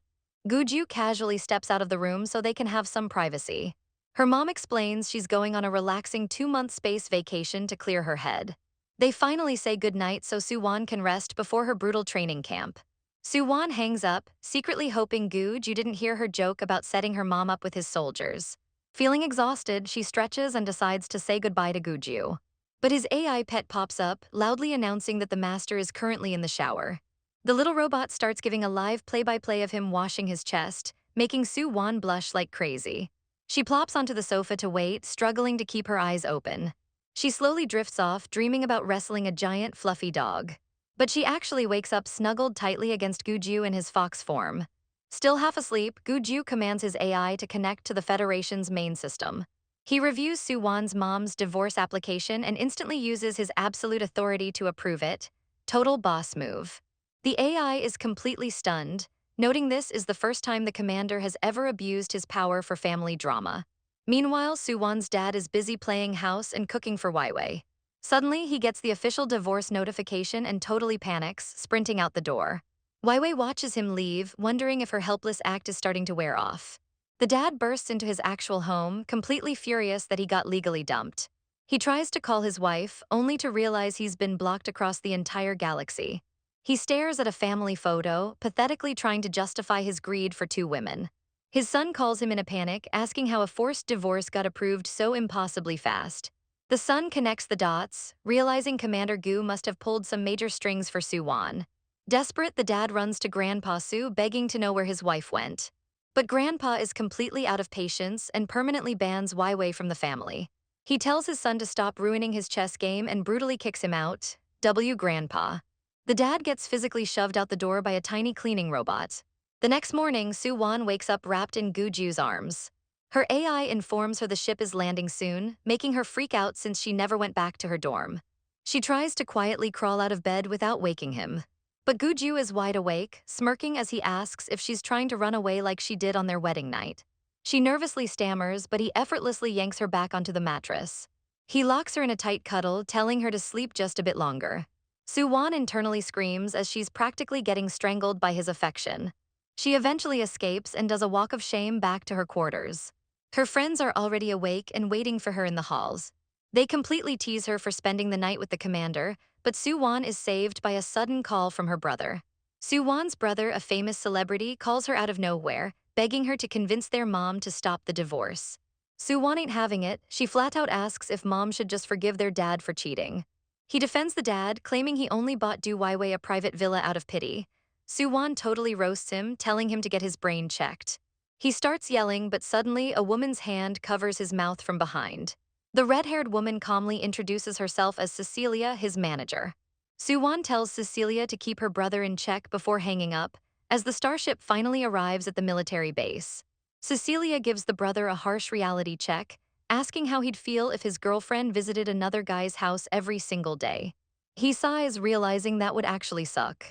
Guju casually steps out of the room so they can have some privacy. Her mom explains she's going on a relaxing 2-month space vacation to clear her head. They finally say goodnight so Soo-won can rest before her brutal training camp. Soo-won hangs up, secretly hoping Guju didn't hear her joke about setting her mom up with his soldiers. Feeling exhausted, she stretches and decides to say goodbye to Guju. But his AI pet pops up, loudly announcing that the master is currently in the shower. The little robot starts giving a live play-by-play of him washing his chest, making Soo-won blush like crazy. She plops onto the sofa to wait, struggling to keep her eyes open. She slowly drifts off, dreaming about wrestling a giant, fluffy dog. But she actually wakes up snuggled tightly against Guju in his fox form. Still half asleep, Guju commands his AI to connect to the Federation's main system. He reviews Soo-won's mom's divorce application and instantly uses his absolute authority to approve it. Total boss move. The AI is completely stunned, noting this is the first time the commander has ever abused his power for family drama. Meanwhile, Soo-won's dad is busy playing house and cooking for Waiwei. Suddenly, he gets the official divorce notification and totally panics, sprinting out the door. Waiwei watches him leave, wondering if her helpless act is starting to wear off. The dad bursts into his actual home, completely furious that he got legally dumped. He tries to call his wife, only to realize he's been blocked across the entire galaxy. He stares at a family photo, pathetically trying to justify his greed for 2 women. His son calls him in a panic, asking how a forced divorce got approved so impossibly fast. The son connects the dots, realizing Commander Gu must have pulled some major strings for Soo-won. Desperate, the dad runs to Grandpa Soo, begging to know where his wife went. But Grandpa is completely out of patience and permanently bans Waiwei from the family. He tells his son to stop ruining his chess game and brutally kicks him out. Grandpa. The dad gets physically shoved out the door by a tiny cleaning robot. The next morning, Soo-won wakes up wrapped in Guju's arms. Her AI informs her the ship is landing soon, making her freak out since she never went back to her dorm. She tries to quietly crawl out of bed without waking him. But Guju is wide awake, smirking as he asks if she's trying to run away like she did on their wedding night. She nervously stammers, but he effortlessly yanks her back onto the mattress. He locks her in a tight cuddle, telling her to sleep just a bit longer. Soo-won internally screams as she's practically getting strangled by his affection. She eventually escapes and does a walk of shame back to her quarters. Her friends are already awake and waiting for her in the halls. They completely tease her for spending the night with the commander, but Soo-won is saved by a sudden call from her brother. Soo-won's brother, a famous celebrity, calls her out of nowhere, begging her to convince their mom to stop the divorce. Soo-won ain't having it. She flat out asks if mom should just forgive their dad for cheating. He defends the dad, claiming he only bought Du Waiwei a private villa out of pity. Soo-won totally roasts him, telling him to get his brain checked. He starts yelling, but suddenly a woman's hand covers his mouth from behind. The red-haired woman calmly introduces herself as Cecilia, his manager. Soo-won tells Cecilia to keep her brother in check before hanging up, as the starship finally arrives at the military base. Cecilia gives the brother a harsh reality check, asking how he'd feel if his girlfriend visited another guy's house every single day. He sighs, realizing that would actually suck.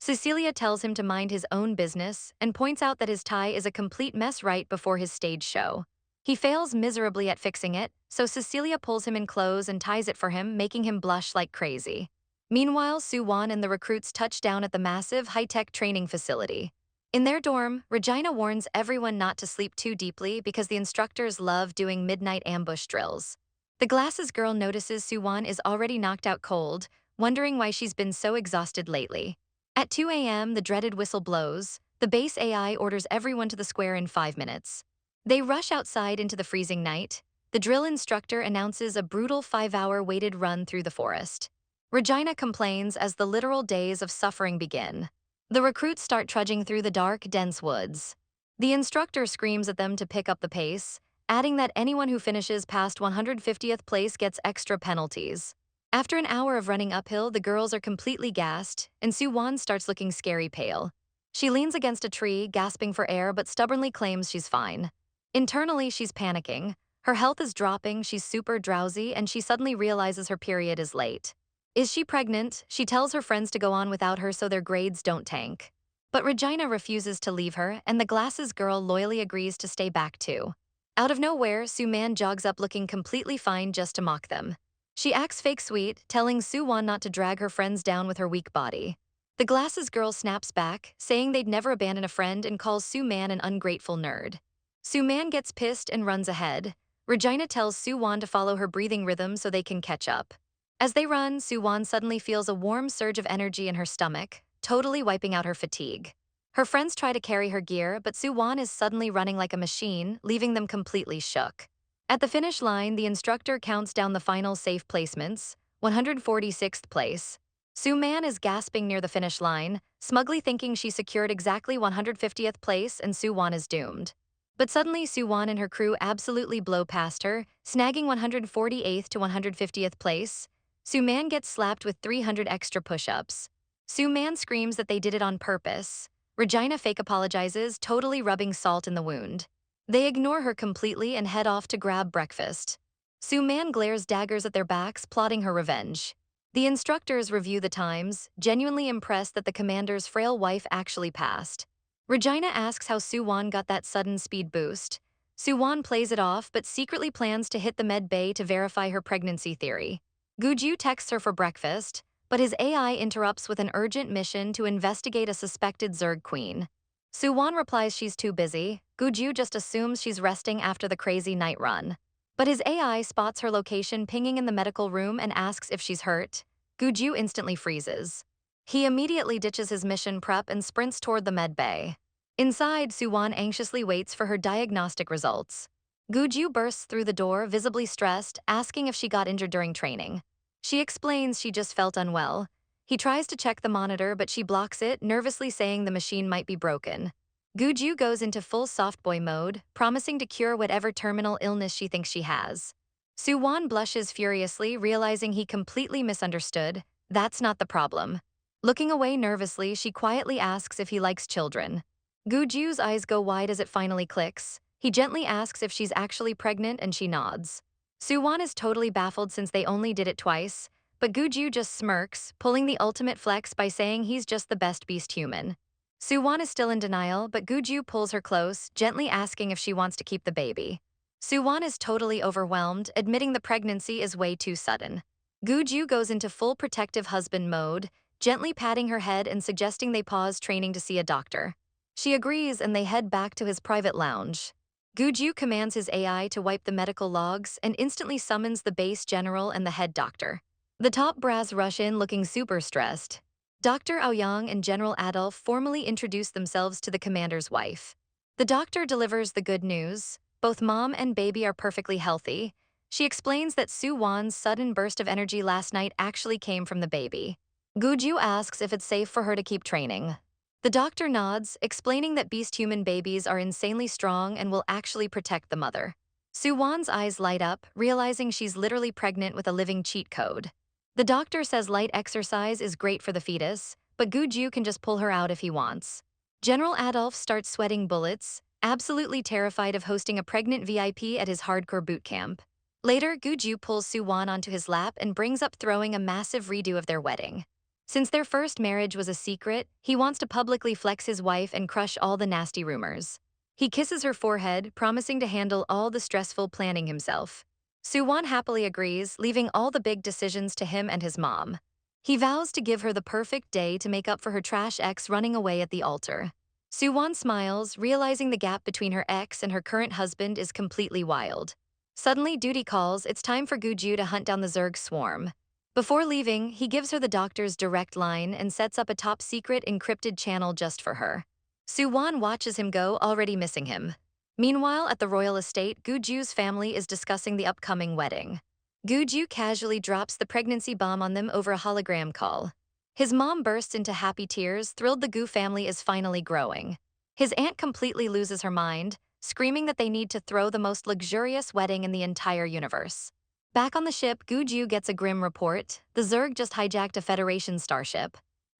Cecilia tells him to mind his own business and points out that his tie is a complete mess right before his stage show. He fails miserably at fixing it, so Cecilia pulls him in clothes and ties it for him, making him blush like crazy. Meanwhile, Soo-won and the recruits touch down at the massive, high-tech training facility. In their dorm, Regina warns everyone not to sleep too deeply because the instructors love doing midnight ambush drills. The glasses girl notices Soo-won is already knocked out cold, wondering why she's been so exhausted lately. At 2 a.m., the dreaded whistle blows. The base AI orders everyone to the square in 5 minutes. They rush outside into the freezing night. The drill instructor announces a brutal 5-hour weighted run through the forest. Regina complains as the literal days of suffering begin. The recruits start trudging through the dark, dense woods. The instructor screams at them to pick up the pace, adding that anyone who finishes past 150th place gets extra penalties. After an hour of running uphill, the girls are completely gassed, and Soo-won starts looking scary pale. She leans against a tree, gasping for air, but stubbornly claims she's fine. Internally, she's panicking. Her health is dropping, she's super drowsy, and she suddenly realizes her period is late. Is she pregnant? She tells her friends to go on without her so their grades don't tank. But Regina refuses to leave her, and the glasses girl loyally agrees to stay back too. Out of nowhere, Su-man jogs up looking completely fine just to mock them. She acts fake sweet, telling Su-won not to drag her friends down with her weak body. The glasses girl snaps back, saying they'd never abandon a friend and calls Su-man an ungrateful nerd. Su-man gets pissed and runs ahead. Regina tells Su-won to follow her breathing rhythm so they can catch up. As they run, Su-won suddenly feels a warm surge of energy in her stomach, totally wiping out her fatigue. Her friends try to carry her gear, but Su-won is suddenly running like a machine, leaving them completely shook. At the finish line, the instructor counts down the final safe placements, 146th place. Su-man is gasping near the finish line, smugly thinking she secured exactly 150th place and Su-won is doomed. But suddenly Su-won and her crew absolutely blow past her, snagging 148th to 150th place. Su-man gets slapped with 300 extra push-ups. Su-man screams that they did it on purpose. Regina fake apologizes, totally rubbing salt in the wound. They ignore her completely and head off to grab breakfast. Su-man glares daggers at their backs, plotting her revenge. The instructors review the times, genuinely impressed that the commander's frail wife actually passed. Regina asks how Su-won got that sudden speed boost. Su-won plays it off but secretly plans to hit the med bay to verify her pregnancy theory. Guju texts her for breakfast, but his AI interrupts with an urgent mission to investigate a suspected Zerg queen. Su-won replies she's too busy. Guju just assumes she's resting after the crazy night run. But his AI spots her location pinging in the medical room and asks if she's hurt. Guju instantly freezes. He immediately ditches his mission prep and sprints toward the med bay. Inside, Su-won anxiously waits for her diagnostic results. Guju bursts through the door, visibly stressed, asking if she got injured during training. She explains she just felt unwell. He tries to check the monitor, but she blocks it, nervously saying the machine might be broken. Guju goes into full softboy mode, promising to cure whatever terminal illness she thinks she has. Su-won blushes furiously, realizing he completely misunderstood. That's not the problem. Looking away nervously, she quietly asks if he likes children. Guju's eyes go wide as it finally clicks. He gently asks if she's actually pregnant and she nods. Su-won is totally baffled since they only did it twice, but Guju just smirks, pulling the ultimate flex by saying he's just the best beast human. Su-won is still in denial, but Guju pulls her close, gently asking if she wants to keep the baby. Su-won is totally overwhelmed, admitting the pregnancy is way too sudden. Guju goes into full protective husband mode, gently patting her head and suggesting they pause training to see a doctor. She agrees and they head back to his private lounge. Guju commands his AI to wipe the medical logs and instantly summons the base general and the head doctor. The top brass rush in looking super stressed. Dr. Aoyang and General Adolf formally introduce themselves to the commander's wife. The doctor delivers the good news. Both mom and baby are perfectly healthy. She explains that Su-won's sudden burst of energy last night actually came from the baby. Guju asks if it's safe for her to keep training. The doctor nods, explaining that beast-human babies are insanely strong and will actually protect the mother. Su-won's eyes light up, realizing she's literally pregnant with a living cheat code. The doctor says light exercise is great for the fetus, but Guju can just pull her out if he wants. General Adolf starts sweating bullets, absolutely terrified of hosting a pregnant VIP at his hardcore boot camp. Later, Guju pulls Su-won onto his lap and brings up throwing a massive redo of their wedding. Since their first marriage was a secret, he wants to publicly flex his wife and crush all the nasty rumors. He kisses her forehead, promising to handle all the stressful planning himself. Su-won happily agrees, leaving all the big decisions to him and his mom. He vows to give her the perfect day to make up for her trash ex running away at the altar. Su-won smiles, realizing the gap between her ex and her current husband is completely wild. Suddenly, duty calls. It's time for Guju to hunt down the Zerg swarm. Before leaving, he gives her the doctor's direct line and sets up a top-secret encrypted channel just for her. Su-won watches him go, already missing him. Meanwhile, at the royal estate, Guju's family is discussing the upcoming wedding. Guju casually drops the pregnancy bomb on them over a hologram call. His mom bursts into happy tears, thrilled the Gu family is finally growing. His aunt completely loses her mind, screaming that they need to throw the most luxurious wedding in the entire universe. Back on the ship, Guju gets a grim report. The Zerg just hijacked a Federation starship.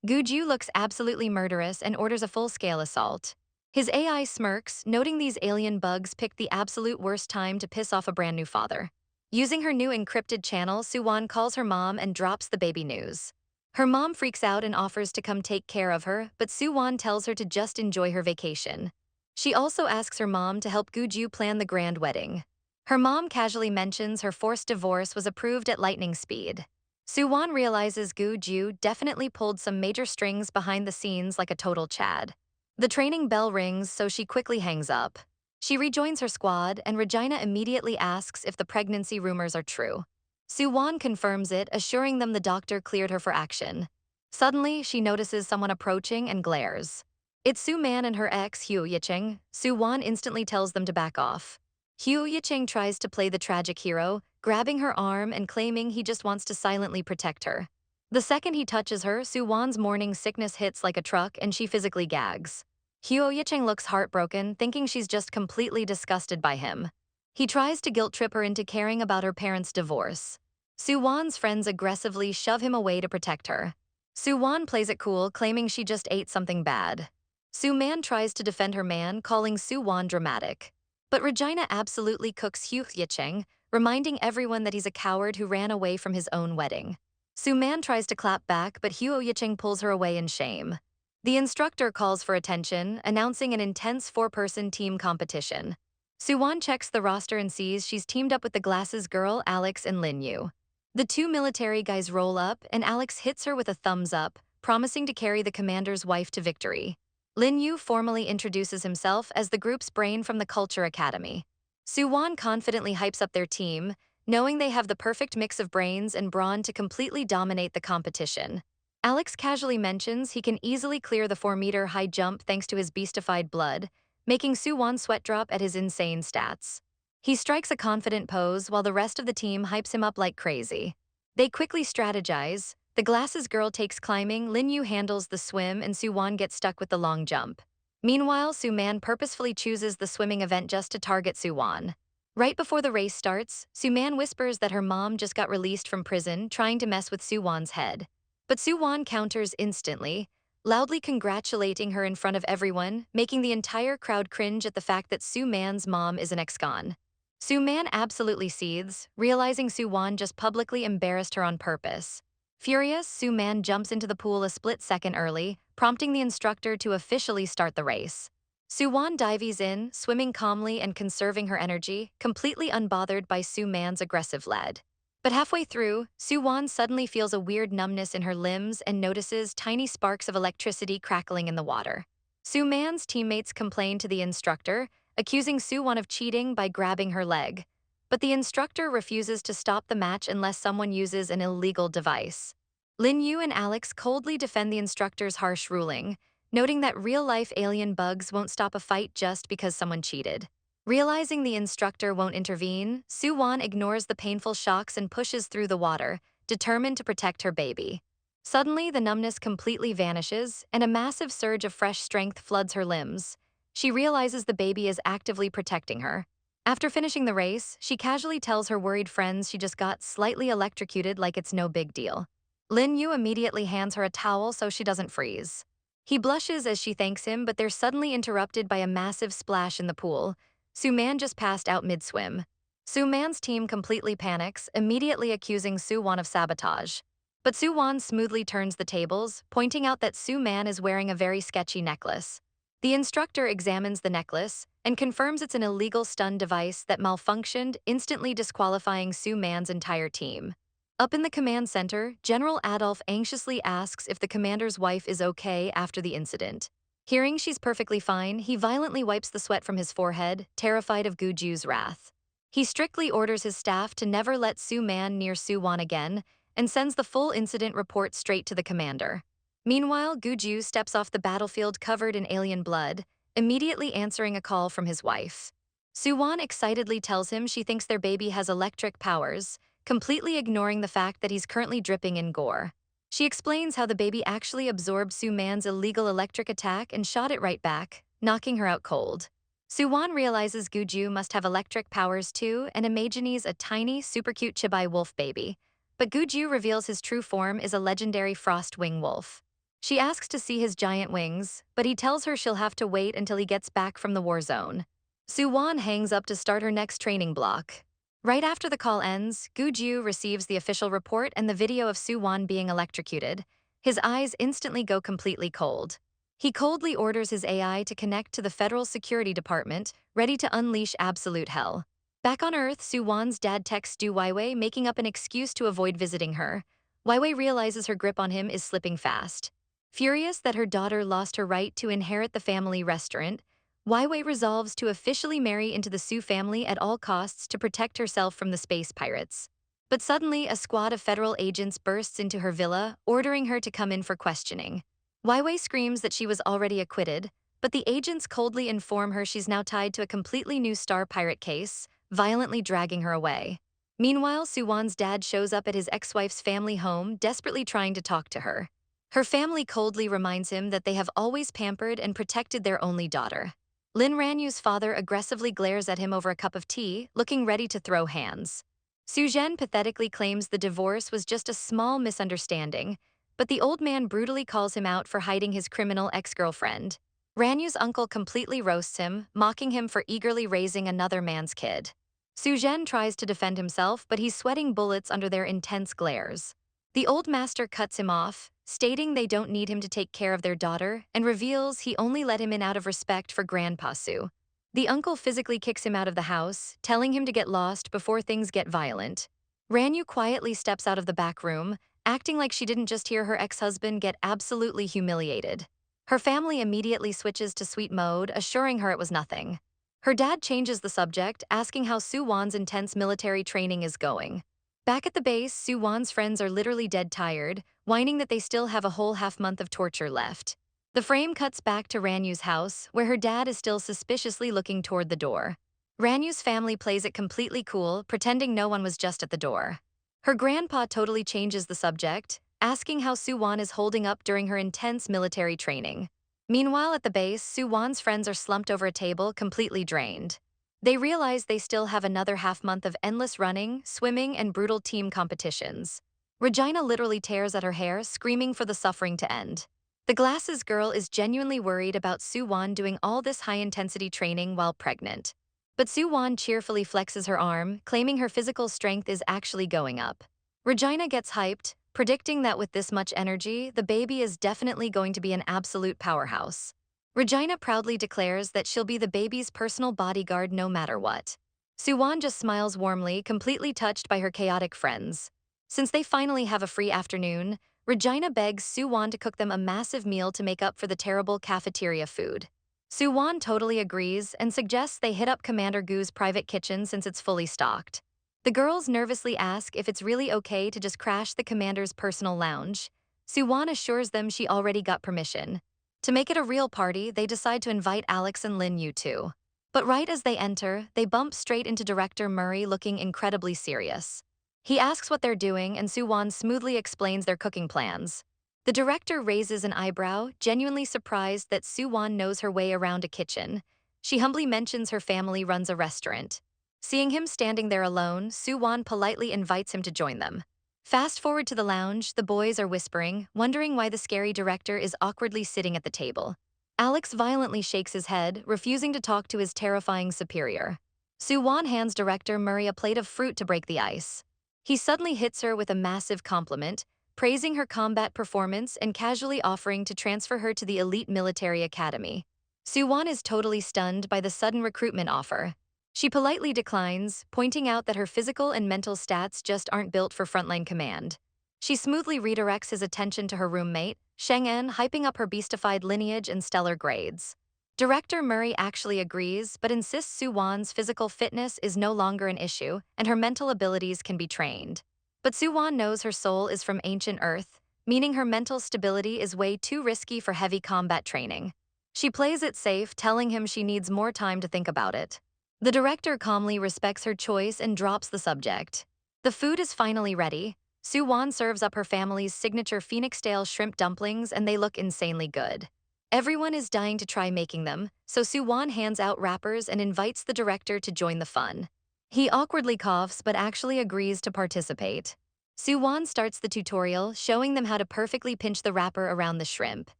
Guju looks absolutely murderous and orders a full-scale assault. His AI smirks, noting these alien bugs picked the absolute worst time to piss off a brand new father. Using her new encrypted channel, Suwon calls her mom and drops the baby news. Her mom freaks out and offers to come take care of her, but Suwon tells her to just enjoy her vacation. She also asks her mom to help Guju plan the grand wedding. Her mom casually mentions her forced divorce was approved at lightning speed. Suwon realizes Guju definitely pulled some major strings behind the scenes like a total Chad. The training bell rings, so she quickly hangs up. She rejoins her squad, and Regina immediately asks if the pregnancy rumors are true. Suwon confirms it, assuring them the doctor cleared her for action. Suddenly, she notices someone approaching and glares. It's Su-man and her ex, Hyo Yicheng. Suwon instantly tells them to back off. Hyo Yicheng tries to play the tragic hero, grabbing her arm and claiming he just wants to silently protect her. The second he touches her, Suwon's morning sickness hits like a truck and she physically gags. Hyo Yicheng looks heartbroken, thinking she's just completely disgusted by him. He tries to guilt-trip her into caring about her parents' divorce. Suwon's friends aggressively shove him away to protect her. Suwon plays it cool, claiming she just ate something bad. Su-man tries to defend her man, calling Suwon dramatic. But Regina absolutely cooks Hyo Yicheng, reminding everyone that he's a coward who ran away from his own wedding. Su-man tries to clap back, but Hyo Yicheng pulls her away in shame. The instructor calls for attention, announcing an intense four-person team competition. Suwon checks the roster and sees she's teamed up with the glasses girl, Alex, and Lin Yu. The two military guys roll up, and Alex hits her with a thumbs up, promising to carry the commander's wife to victory. Lin Yu formally introduces himself as the group's brain from the Culture Academy. Suwon confidently hypes up their team, knowing they have the perfect mix of brains and brawn to completely dominate the competition. Alex casually mentions he can easily clear the 4-meter high jump thanks to his beastified blood, making Suwon sweat drop at his insane stats. He strikes a confident pose while the rest of the team hypes him up like crazy. They quickly strategize. The glasses girl takes climbing, Lin Yu handles the swim, and Suwon gets stuck with the long jump. Meanwhile, Su-man purposefully chooses the swimming event just to target Suwon. Right before the race starts, Su-man whispers that her mom just got released from prison, trying to mess with Suwon's head. But Suwon counters instantly, loudly congratulating her in front of everyone, making the entire crowd cringe at the fact that Su-man's mom is an ex-con. Su-man absolutely seethes, realizing Suwon just publicly embarrassed her on purpose. Furious, Su-man jumps into the pool a split second early, prompting the instructor to officially start the race. Suwon dives in, swimming calmly and conserving her energy, completely unbothered by Su-man's aggressive lead. But halfway through, Suwon suddenly feels a weird numbness in her limbs and notices tiny sparks of electricity crackling in the water. Su-man's teammates complain to the instructor, accusing Suwon of cheating by grabbing her leg. But the instructor refuses to stop the match unless someone uses an illegal device. Lin Yu and Alex coldly defend the instructor's harsh ruling, noting that real-life alien bugs won't stop a fight just because someone cheated. Realizing the instructor won't intervene, Suwon ignores the painful shocks and pushes through the water, determined to protect her baby. Suddenly, the numbness completely vanishes, and a massive surge of fresh strength floods her limbs. She realizes the baby is actively protecting her. After finishing the race, she casually tells her worried friends she just got slightly electrocuted like it's no big deal. Lin Yu immediately hands her a towel so she doesn't freeze. He blushes as she thanks him, but they're suddenly interrupted by a massive splash in the pool. Su-man just passed out mid-swim. Su-man's team completely panics, immediately accusing Suwon of sabotage. But Suwon smoothly turns the tables, pointing out that Su-man is wearing a very sketchy necklace. The instructor examines the necklace and confirms it's an illegal stun device that malfunctioned, instantly disqualifying Su-man's entire team. Up in the command center, General Adolf anxiously asks if the commander's wife is okay after the incident. Hearing she's perfectly fine, he violently wipes the sweat from his forehead, terrified of Guju's wrath. He strictly orders his staff to never let Su-man near Suwon again, and sends the full incident report straight to the commander. Meanwhile, Guju steps off the battlefield covered in alien blood, immediately answering a call from his wife. Suwon excitedly tells him she thinks their baby has electric powers, completely ignoring the fact that he's currently dripping in gore. She explains how the baby actually absorbed Su-man's illegal electric attack and shot it right back, knocking her out cold. Suwon realizes Guju must have electric powers too and imagines a tiny, super cute chibai wolf baby. But Guju reveals his true form is a legendary frost wing wolf. She asks to see his giant wings, but he tells her she'll have to wait until he gets back from the war zone. Soo-won hangs up to start her next training block. Right after the call ends, Gu-ju receives the official report and the video of Soo-won being electrocuted. His eyes instantly go completely cold. He coldly orders his AI to connect to the Federal Security Department, ready to unleash absolute hell. Back on Earth, Soo-won's dad texts Du Weiwei, making up an excuse to avoid visiting her. Weiwei realizes her grip on him is slipping fast. Furious that her daughter lost her right to inherit the family restaurant, Weiwei resolves to officially marry into the Soo family at all costs to protect herself from the space pirates. But suddenly, a squad of federal agents bursts into her villa, ordering her to come in for questioning. Weiwei screams that she was already acquitted, but the agents coldly inform her she's now tied to a completely new star pirate case, violently dragging her away. Meanwhile, Soo-won's dad shows up at his ex-wife's family home, desperately trying to talk to her. Her family coldly reminds him that they have always pampered and protected their only daughter. Lin Ranyu's father aggressively glares at him over a cup of tea, looking ready to throw hands. Su-gen pathetically claims the divorce was just a small misunderstanding, but the old man brutally calls him out for hiding his criminal ex-girlfriend. Ranyu's uncle completely roasts him, mocking him for eagerly raising another man's kid. Su-gen tries to defend himself, but he's sweating bullets under their intense glares. The old master cuts him off, stating they don't need him to take care of their daughter, and reveals he only let him in out of respect for Grandpa Su. The uncle physically kicks him out of the house, telling him to get lost before things get violent. Ranyu quietly steps out of the back room, acting like she didn't just hear her ex-husband get absolutely humiliated. Her family immediately switches to sweet mode, assuring her it was nothing. Her dad changes the subject, asking how Soo-won's intense military training is going. Back at the base, Soo-won's friends are literally dead tired, whining that they still have a whole half-month of torture left. The frame cuts back to Ranyu's house, where her dad is still suspiciously looking toward the door. Ranyu's family plays it completely cool, pretending no one was just at the door. Her grandpa totally changes the subject, asking how Soo-won is holding up during her intense military training. Meanwhile, at the base, Soo-won's friends are slumped over a table, completely drained. They realize they still have another half-month of endless running, swimming, and brutal team competitions. Regina literally tears at her hair, screaming for the suffering to end. The glasses girl is genuinely worried about Soo-won doing all this high-intensity training while pregnant. But Soo-won cheerfully flexes her arm, claiming her physical strength is actually going up. Regina gets hyped, predicting that with this much energy, the baby is definitely going to be an absolute powerhouse. Regina proudly declares that she'll be the baby's personal bodyguard no matter what. Soo-won just smiles warmly, completely touched by her chaotic friends. Since they finally have a free afternoon, Regina begs Soo-won to cook them a massive meal to make up for the terrible cafeteria food. Soo-won totally agrees and suggests they hit up Commander Gu's private kitchen since it's fully stocked. The girls nervously ask if it's really okay to just crash the commander's personal lounge. Soo-won assures them she already got permission. To make it a real party, they decide to invite Alex and Lin Yu too. But right as they enter, they bump straight into Director Murray looking incredibly serious. He asks what they're doing, and Soo-won smoothly explains their cooking plans. The director raises an eyebrow, genuinely surprised that Soo-won knows her way around a kitchen. She humbly mentions her family runs a restaurant. Seeing him standing there alone, Soo-won politely invites him to join them. Fast forward to the lounge, the boys are whispering, wondering why the scary director is awkwardly sitting at the table. Alex violently shakes his head, refusing to talk to his terrifying superior. Soo-won hands Director Murray a plate of fruit to break the ice. He suddenly hits her with a massive compliment, praising her combat performance and casually offering to transfer her to the elite military academy. Soo-won is totally stunned by the sudden recruitment offer. She politely declines, pointing out that her physical and mental stats just aren't built for frontline command. She smoothly redirects his attention to her roommate, Sheng-en, hyping up her beastified lineage and stellar grades. Director Murray actually agrees, but insists Soo-won's physical fitness is no longer an issue, and her mental abilities can be trained. But Soo-won knows her soul is from ancient Earth, meaning her mental stability is way too risky for heavy combat training. She plays it safe, telling him she needs more time to think about it. The director calmly respects her choice and drops the subject. The food is finally ready. Soo-won serves up her family's signature Phoenix-style shrimp dumplings, and they look insanely good. Everyone is dying to try making them, so Soo-won hands out wrappers and invites the director to join the fun. He awkwardly coughs but actually agrees to participate. Soo-won starts the tutorial, showing them how to perfectly pinch the wrapper around the shrimp.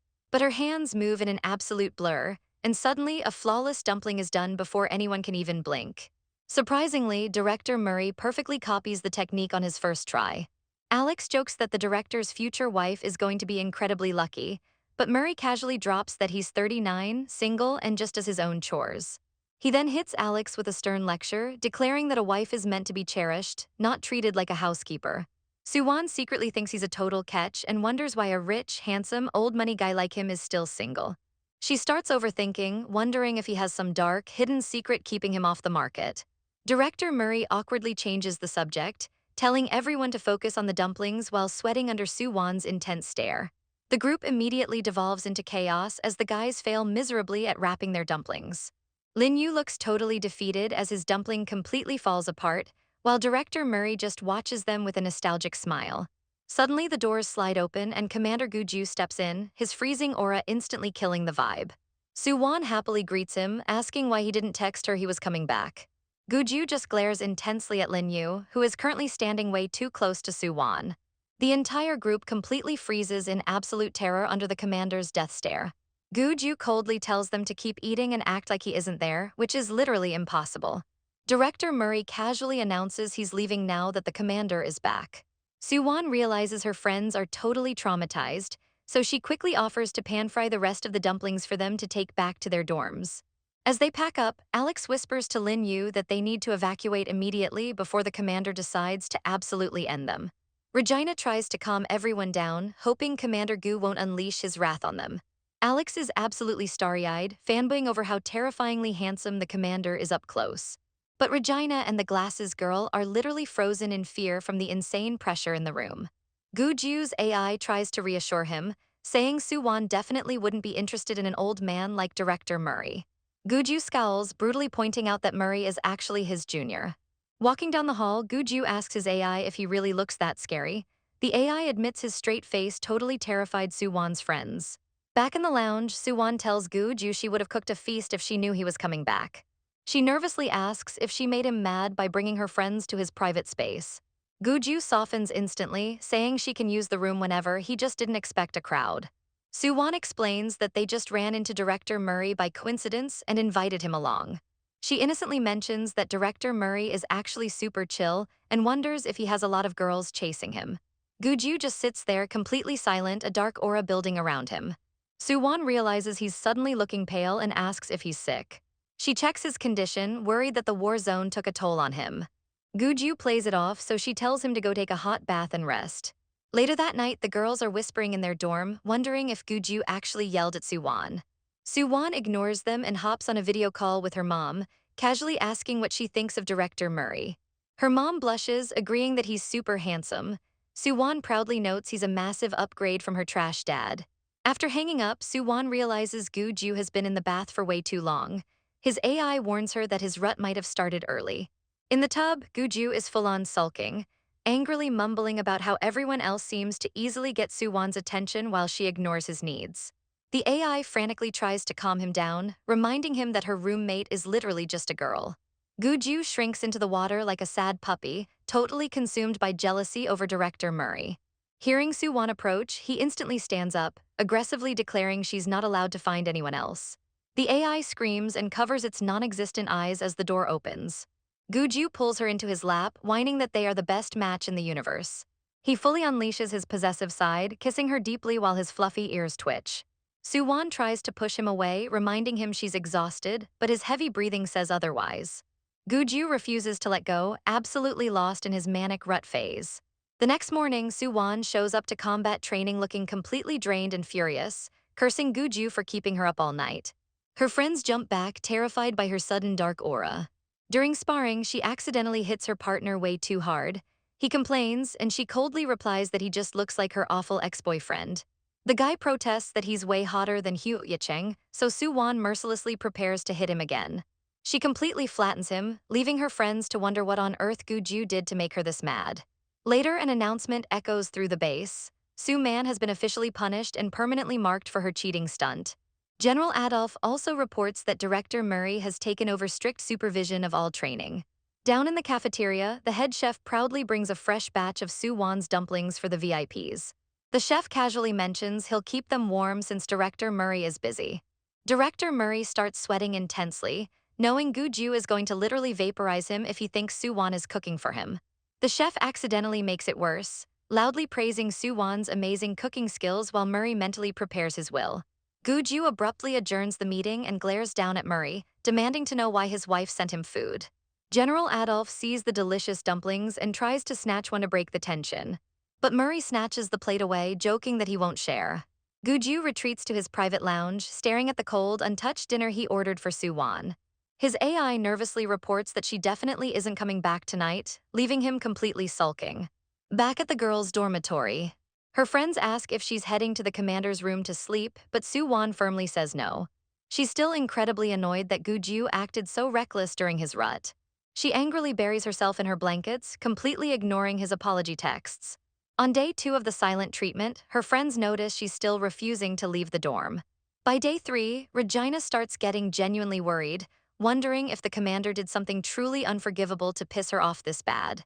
But her hands move in an absolute blur, and suddenly a flawless dumpling is done before anyone can even blink. Surprisingly, director Murray perfectly copies the technique on his first try. Alex jokes that the director's future wife is going to be incredibly lucky, but Murray casually drops that he's 39, single, and just does his own chores. He then hits Alex with a stern lecture, declaring that a wife is meant to be cherished, not treated like a housekeeper. Soo-won secretly thinks he's a total catch and wonders why a rich, handsome, old money guy like him is still single. She starts overthinking, wondering if he has some dark, hidden secret keeping him off the market. Director Murray awkwardly changes the subject, telling everyone to focus on the dumplings while sweating under Soo-won's intense stare. The group immediately devolves into chaos as the guys fail miserably at wrapping their dumplings. Lin Yu looks totally defeated as his dumpling completely falls apart, while director Murray just watches them with a nostalgic smile. Suddenly, the doors slide open and Commander Guju steps in, his freezing aura instantly killing the vibe. Soo-won happily greets him, asking why he didn't text her he was coming back. Guju just glares intensely at Lin Yu, who is currently standing way too close to Soo-won. The entire group completely freezes in absolute terror under the commander's death stare. Guju coldly tells them to keep eating and act like he isn't there, which is literally impossible. Director Murray casually announces he's leaving now that the commander is back. Soo-won realizes her friends are totally traumatized, so she quickly offers to pan-fry the rest of the dumplings for them to take back to their dorms. As they pack up, Alex whispers to Lin Yu that they need to evacuate immediately before the commander decides to absolutely end them. Regina tries to calm everyone down, hoping Commander Gu won't unleash his wrath on them. Alex is absolutely starry-eyed, fanboying over how terrifyingly handsome the commander is up close. But Regina and the glasses girl are literally frozen in fear from the insane pressure in the room. Guju's AI tries to reassure him, saying Soo-won definitely wouldn't be interested in an old man like director Murray. Guju scowls, brutally pointing out that Murray is actually his junior. Walking down the hall, Guju asks his AI if he really looks that scary. The AI admits his straight face totally terrified Soo-won's friends. Back in the lounge, Soo-won tells Guju she would have cooked a feast if she knew he was coming back. She nervously asks if she made him mad by bringing her friends to his private space. Guju softens instantly, saying she can use the room whenever, he just didn't expect a crowd. Soo-won explains that they just ran into director Murray by coincidence and invited him along. She innocently mentions that director Murray is actually super chill and wonders if he has a lot of girls chasing him. Guju just sits there completely silent, a dark aura building around him. Soo-won realizes he's suddenly looking pale and asks if he's sick. She checks his condition, worried that the war zone took a toll on him. Guju plays it off, so she tells him to go take a hot bath and rest. Later that night, the girls are whispering in their dorm, wondering if Guju actually yelled at Soo-won. Soo-won ignores them and hops on a video call with her mom, casually asking what she thinks of director Murray. Her mom blushes, agreeing that he's super handsome. Soo-won proudly notes he's a massive upgrade from her trash dad. After hanging up, Soo-won realizes Guju has been in the bath for way too long. His AI warns her that his rut might have started early. In the tub, Guju is full-on sulking, angrily mumbling about how everyone else seems to easily get Soo-won's attention while she ignores his needs. The AI frantically tries to calm him down, reminding him that her roommate is literally just a girl. Guju shrinks into the water like a sad puppy, totally consumed by jealousy over director Murray. Hearing Soo-won approach, he instantly stands up, aggressively declaring she's not allowed to find anyone else. The AI screams and covers its non-existent eyes as the door opens. Guju pulls her into his lap, whining that they are the best match in the universe. He fully unleashes his possessive side, kissing her deeply while his fluffy ears twitch. Soo-won tries to push him away, reminding him she's exhausted, but his heavy breathing says otherwise. Guju refuses to let go, absolutely lost in his manic rut phase. The next morning, Soo-won shows up to combat training looking completely drained and furious, cursing Guju for keeping her up all night. Her friends jump back, terrified by her sudden dark aura. During sparring, she accidentally hits her partner way too hard. He complains, and she coldly replies that he just looks like her awful ex-boyfriend. The guy protests that he's way hotter than Hyo Ye-cheng, so Soo-won mercilessly prepares to hit him again. She completely flattens him, leaving her friends to wonder what on earth Guju did to make her this mad. Later, an announcement echoes through the base. Soo-man has been officially punished and permanently marked for her cheating stunt. General Adolf also reports that director Murray has taken over strict supervision of all training. Down in the cafeteria, the head chef proudly brings a fresh batch of Soo-won's dumplings for the VIPs. The chef casually mentions he'll keep them warm since Director Murray is busy. Director Murray starts sweating intensely, knowing Gu-ju is going to literally vaporize him if he thinks Soo-won is cooking for him. The chef accidentally makes it worse, loudly praising Soo-won's amazing cooking skills while Murray mentally prepares his will. Gu-ju abruptly adjourns the meeting and glares down at Murray, demanding to know why his wife sent him food. General Adolf sees the delicious dumplings and tries to snatch one to break the tension. But Murray snatches the plate away, joking that he won't share. Gu-ju retreats to his private lounge, staring at the cold, untouched dinner he ordered for Soo-won. His AI nervously reports that she definitely isn't coming back tonight, leaving him completely sulking. Back at the girls' dormitory, her friends ask if she's heading to the commander's room to sleep, but Soo-won firmly says no. She's still incredibly annoyed that Gu-ju acted so reckless during his rut. She angrily buries herself in her blankets, completely ignoring his apology texts. On day 2 of the silent treatment, her friends notice she's still refusing to leave the dorm. By day 3, Regina starts getting genuinely worried, wondering if the commander did something truly unforgivable to piss her off this bad.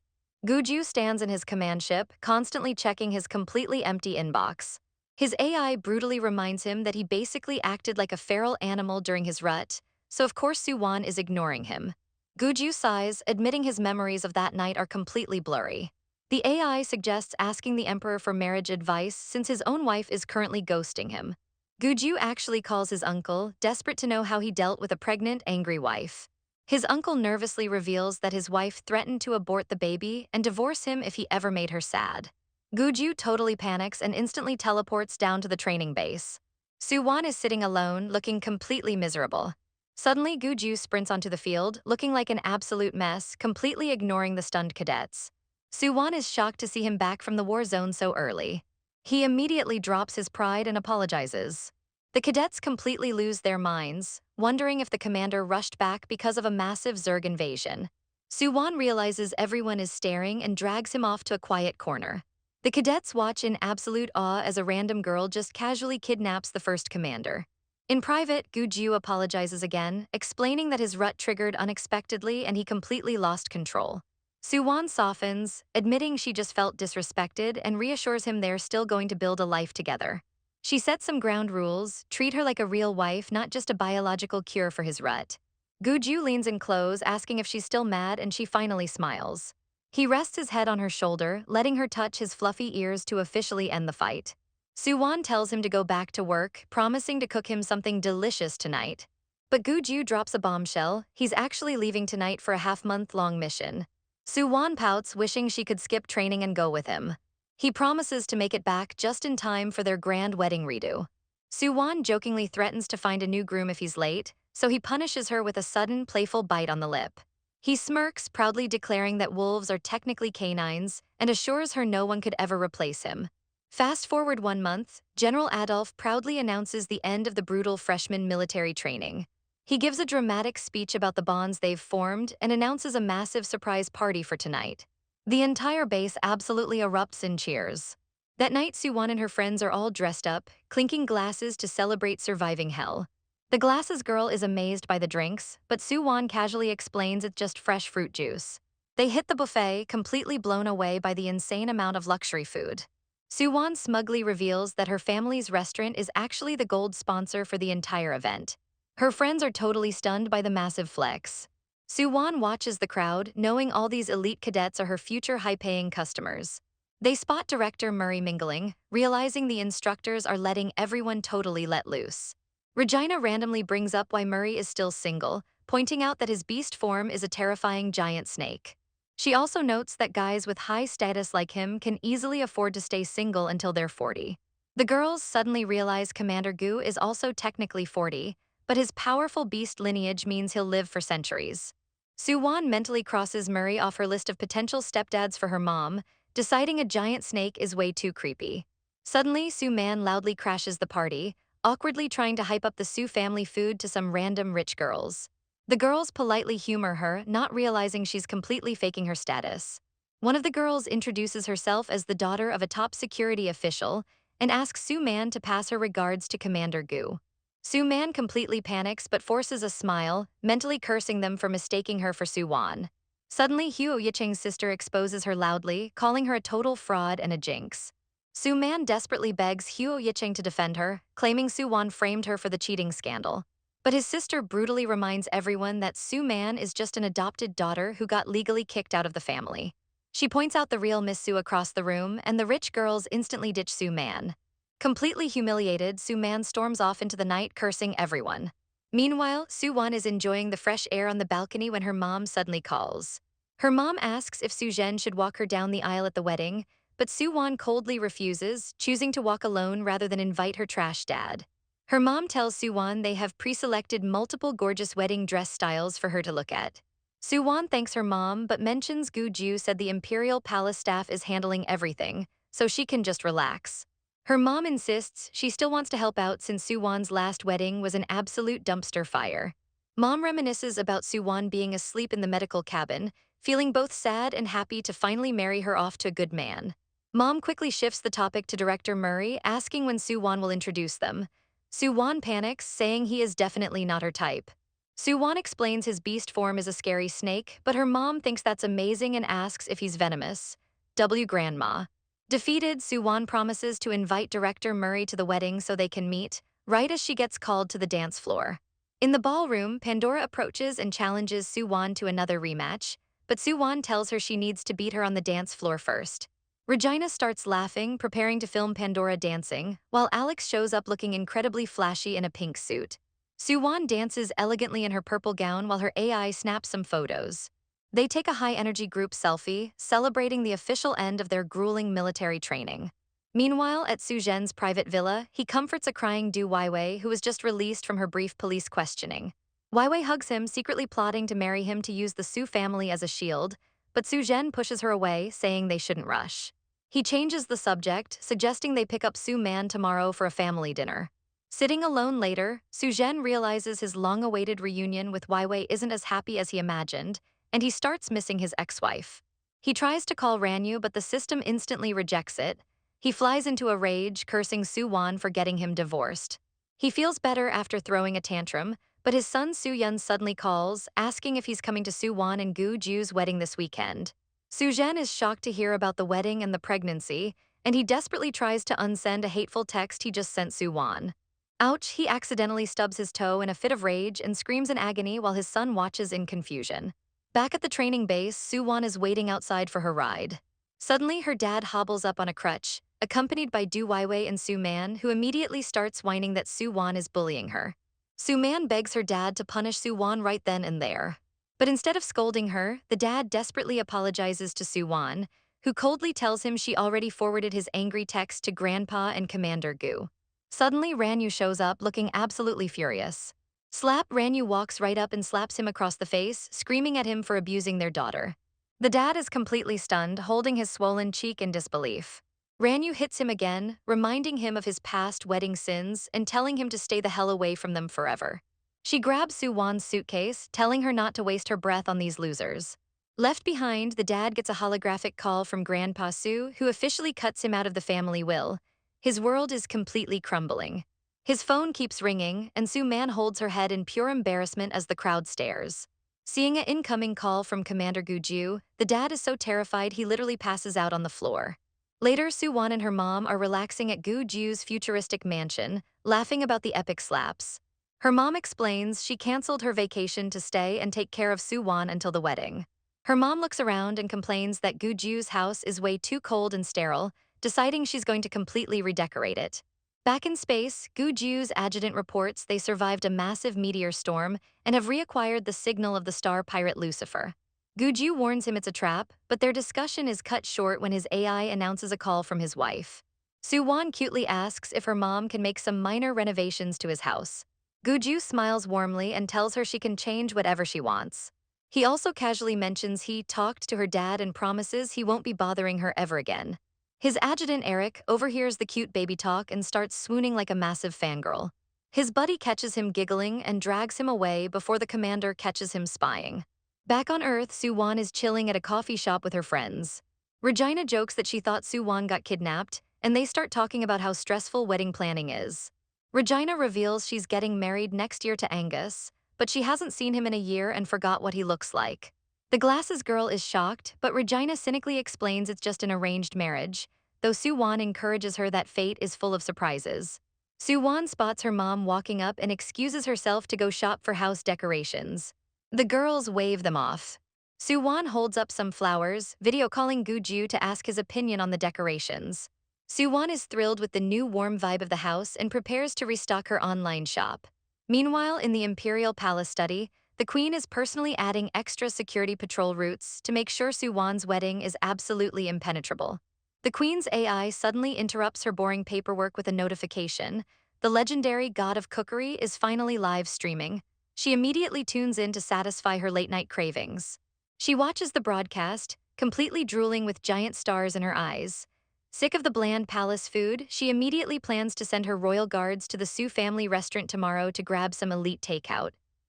Gu-ju stands in his command ship, constantly checking his completely empty inbox. His AI brutally reminds him that he basically acted like a feral animal during his rut, so of course Soo-won is ignoring him. Gu-ju sighs, admitting his memories of that night are completely blurry. The AI suggests asking the Emperor for marriage advice since his own wife is currently ghosting him. Gu-ju actually calls his uncle, desperate to know how he dealt with a pregnant, angry wife. His uncle nervously reveals that his wife threatened to abort the baby and divorce him if he ever made her sad. Gu-ju totally panics and instantly teleports down to the training base. Soo-won is sitting alone, looking completely miserable. Suddenly, Gu-ju sprints onto the field, looking like an absolute mess, completely ignoring the stunned cadets. Soo-won is shocked to see him back from the war zone so early. He immediately drops his pride and apologizes. The cadets completely lose their minds, wondering if the commander rushed back because of a massive Zerg invasion. Soo-won realizes everyone is staring and drags him off to a quiet corner. The cadets watch in absolute awe as a random girl just casually kidnaps the first commander. In private, Gu-ju apologizes again, explaining that his rut triggered unexpectedly and he completely lost control. Soo-won softens, admitting she just felt disrespected and reassures him they're still going to build a life together. She sets some ground rules, treat her like a real wife, not just a biological cure for his rut. Gu-ju leans in close, asking if she's still mad, and she finally smiles. He rests his head on her shoulder, letting her touch his fluffy ears to officially end the fight. Soo-won tells him to go back to work, promising to cook him something delicious tonight. But Gu-ju drops a bombshell. He's actually leaving tonight for a half-month-long mission. Soo-won pouts, wishing she could skip training and go with him. He promises to make it back just in time for their grand wedding redo. Soo-won jokingly threatens to find a new groom if he's late, so he punishes her with a sudden, playful bite on the lip. He smirks, proudly declaring that wolves are technically canines, and assures her no one could ever replace him. Fast forward 1 month, General Adolf proudly announces the end of the brutal freshman military training. He gives a dramatic speech about the bonds they've formed and announces a massive surprise party for tonight. The entire base absolutely erupts in cheers. That night, Soo-won and her friends are all dressed up, clinking glasses to celebrate surviving hell. The glasses girl is amazed by the drinks, but Soo-won casually explains it's just fresh fruit juice. They hit the buffet, completely blown away by the insane amount of luxury food. Soo-won smugly reveals that her family's restaurant is actually the gold sponsor for the entire event. Her friends are totally stunned by the massive flex. Soo-won watches the crowd, knowing all these elite cadets are her future high-paying customers. They spot Director Murray mingling, realizing the instructors are letting everyone totally let loose. Regina randomly brings up why Murray is still single, pointing out that his beast form is a terrifying giant snake. She also notes that guys with high status like him can easily afford to stay single until they're 40. The girls suddenly realize Commander Gu is also technically 40, but his powerful beast lineage means he'll live for centuries. Soo-won mentally crosses Murray off her list of potential stepdads for her mom, deciding a giant snake is way too creepy. Suddenly, Soo-man loudly crashes the party, awkwardly trying to hype up the Soo family food to some random rich girls. The girls politely humor her, not realizing she's completely faking her status. One of the girls introduces herself as the daughter of a top security official and asks Soo-man to pass her regards to Commander Gu. Soo-man completely panics but forces a smile, mentally cursing them for mistaking her for Soo-won. Suddenly, Huo Yicheng's sister exposes her loudly, calling her a total fraud and a jinx. Su Man desperately begs Huo Yicheng to defend her, claiming Su Wan framed her for the cheating scandal. But his sister brutally reminds everyone that Su Man is just an adopted daughter who got legally kicked out of the family. She points out the real Miss Su across the room, and the rich girls instantly ditch Su Man. Completely humiliated, Su Man storms off into the night, cursing everyone. Meanwhile, Su Wan is enjoying the fresh air on the balcony when her mom suddenly calls. Her mom asks if Su Zhen should walk her down the aisle at the wedding, but Su Wan coldly refuses, choosing to walk alone rather than invite her trash dad. Her mom tells Su Wan they have pre-selected multiple gorgeous wedding dress styles for her to look at. Su Wan thanks her mom but mentions Gu Ju said the Imperial Palace staff is handling everything, so she can just relax. Her mom insists she still wants to help out since Su Wan's last wedding was an absolute dumpster fire. Mom reminisces about Su Wan being asleep in the medical cabin, feeling both sad and happy to finally marry her off to a good man. Mom quickly shifts the topic to Director Murray, asking when Su Wan will introduce them. Su Wan panics, saying he is definitely not her type. Su Wan explains his beast form is a scary snake, but her mom thinks that's amazing and asks if he's venomous. Grandma. Defeated, Su Wan promises to invite Director Murray to the wedding so they can meet, right as she gets called to the dance floor. In the ballroom, Pandora approaches and challenges Su Wan to another rematch, but Su Wan tells her she needs to beat her on the dance floor first. Regina starts laughing, preparing to film Pandora dancing, while Alex shows up looking incredibly flashy in a pink suit. Su Wan dances elegantly in her purple gown while her AI snaps some photos. They take a high-energy group selfie, celebrating the official end of their grueling military training. Meanwhile, at Su Zhen's private villa, he comforts a crying Du Weiwei who was just released from her brief police questioning. Weiwei hugs him, secretly plotting to marry him to use the Su family as a shield, but Su Zhen pushes her away, saying they shouldn't rush. He changes the subject, suggesting they pick up Su Man tomorrow for a family dinner. Sitting alone later, Su Zhen realizes his long-awaited reunion with Weiwei isn't as happy as he imagined, and he starts missing his ex-wife. He tries to call Ranyu, but the system instantly rejects it. He flies into a rage, cursing Su Wan for getting him divorced. He feels better after throwing a tantrum, but his son Su Yun suddenly calls, asking if he's coming to Su Wan and Gu Ju's wedding this weekend. Su Zhen is shocked to hear about the wedding and the pregnancy, and he desperately tries to unsend a hateful text he just sent Su Wan. Ouch, he accidentally stubs his toe in a fit of rage and screams in agony while his son watches in confusion. Back at the training base, Su Wan is waiting outside for her ride. Suddenly, her dad hobbles up on a crutch, accompanied by Du Weiwei and Su Man, who immediately starts whining that Su Wan is bullying her. Su Man begs her dad to punish Su Wan right then and there. But instead of scolding her, the dad desperately apologizes to Su Wan, who coldly tells him she already forwarded his angry text to Grandpa and Commander Gu. Suddenly, Ranyu shows up, looking absolutely furious. Slap, Ranyu walks right up and slaps him across the face, screaming at him for abusing their daughter. The dad is completely stunned, holding his swollen cheek in disbelief. Ranyu hits him again, reminding him of his past wedding sins and telling him to stay the hell away from them forever. She grabs Su Wan's suitcase, telling her not to waste her breath on these losers. Left behind, the dad gets a holographic call from Grandpa Su, who officially cuts him out of the family will. His world is completely crumbling. His phone keeps ringing, and Su Man holds her head in pure embarrassment as the crowd stares. Seeing an incoming call from Commander Guju, the dad is so terrified he literally passes out on the floor. Later, Su Wan and her mom are relaxing at Guju's futuristic mansion, laughing about the epic slaps. Her mom explains she canceled her vacation to stay and take care of Su Wan until the wedding. Her mom looks around and complains that Guju's house is way too cold and sterile, deciding she's going to completely redecorate it. Back in space, Guju's adjutant reports they survived a massive meteor storm and have reacquired the signal of the star pirate Lucifer. Guju warns him it's a trap, but their discussion is cut short when his AI announces a call from his wife. Su Wan cutely asks if her mom can make some minor renovations to his house. Guju smiles warmly and tells her she can change whatever she wants. He also casually mentions he talked to her dad and promises he won't be bothering her ever again. His adjutant Eric overhears the cute baby talk and starts swooning like a massive fangirl. His buddy catches him giggling and drags him away before the commander catches him spying. Back on Earth, Su Wan is chilling at a coffee shop with her friends. Regina jokes that she thought Su Wan got kidnapped, and they start talking about how stressful wedding planning is. Regina reveals she's getting married next year to Angus, but she hasn't seen him in a year and forgot what he looks like. The glasses girl is shocked, but Regina cynically explains it's just an arranged marriage, though Soo-won encourages her that fate is full of surprises. Soo-won spots her mom walking up and excuses herself to go shop for house decorations. The girls wave them off. Soo-won holds up some flowers, video calling Gu-ju to ask his opinion on the decorations. Soo-won is thrilled with the new warm vibe of the house and prepares to restock her online shop. Meanwhile, in the Imperial Palace study, the queen is personally adding extra security patrol routes to make sure Soo-won's wedding is absolutely impenetrable. The queen's AI suddenly interrupts her boring paperwork with a notification. The legendary god of cookery is finally live streaming. She immediately tunes in to satisfy her late-night cravings. She watches the broadcast, completely drooling with giant stars in her eyes. Sick of the bland palace food, she immediately plans to send her royal guards to the Soo family restaurant tomorrow to grab some elite takeout.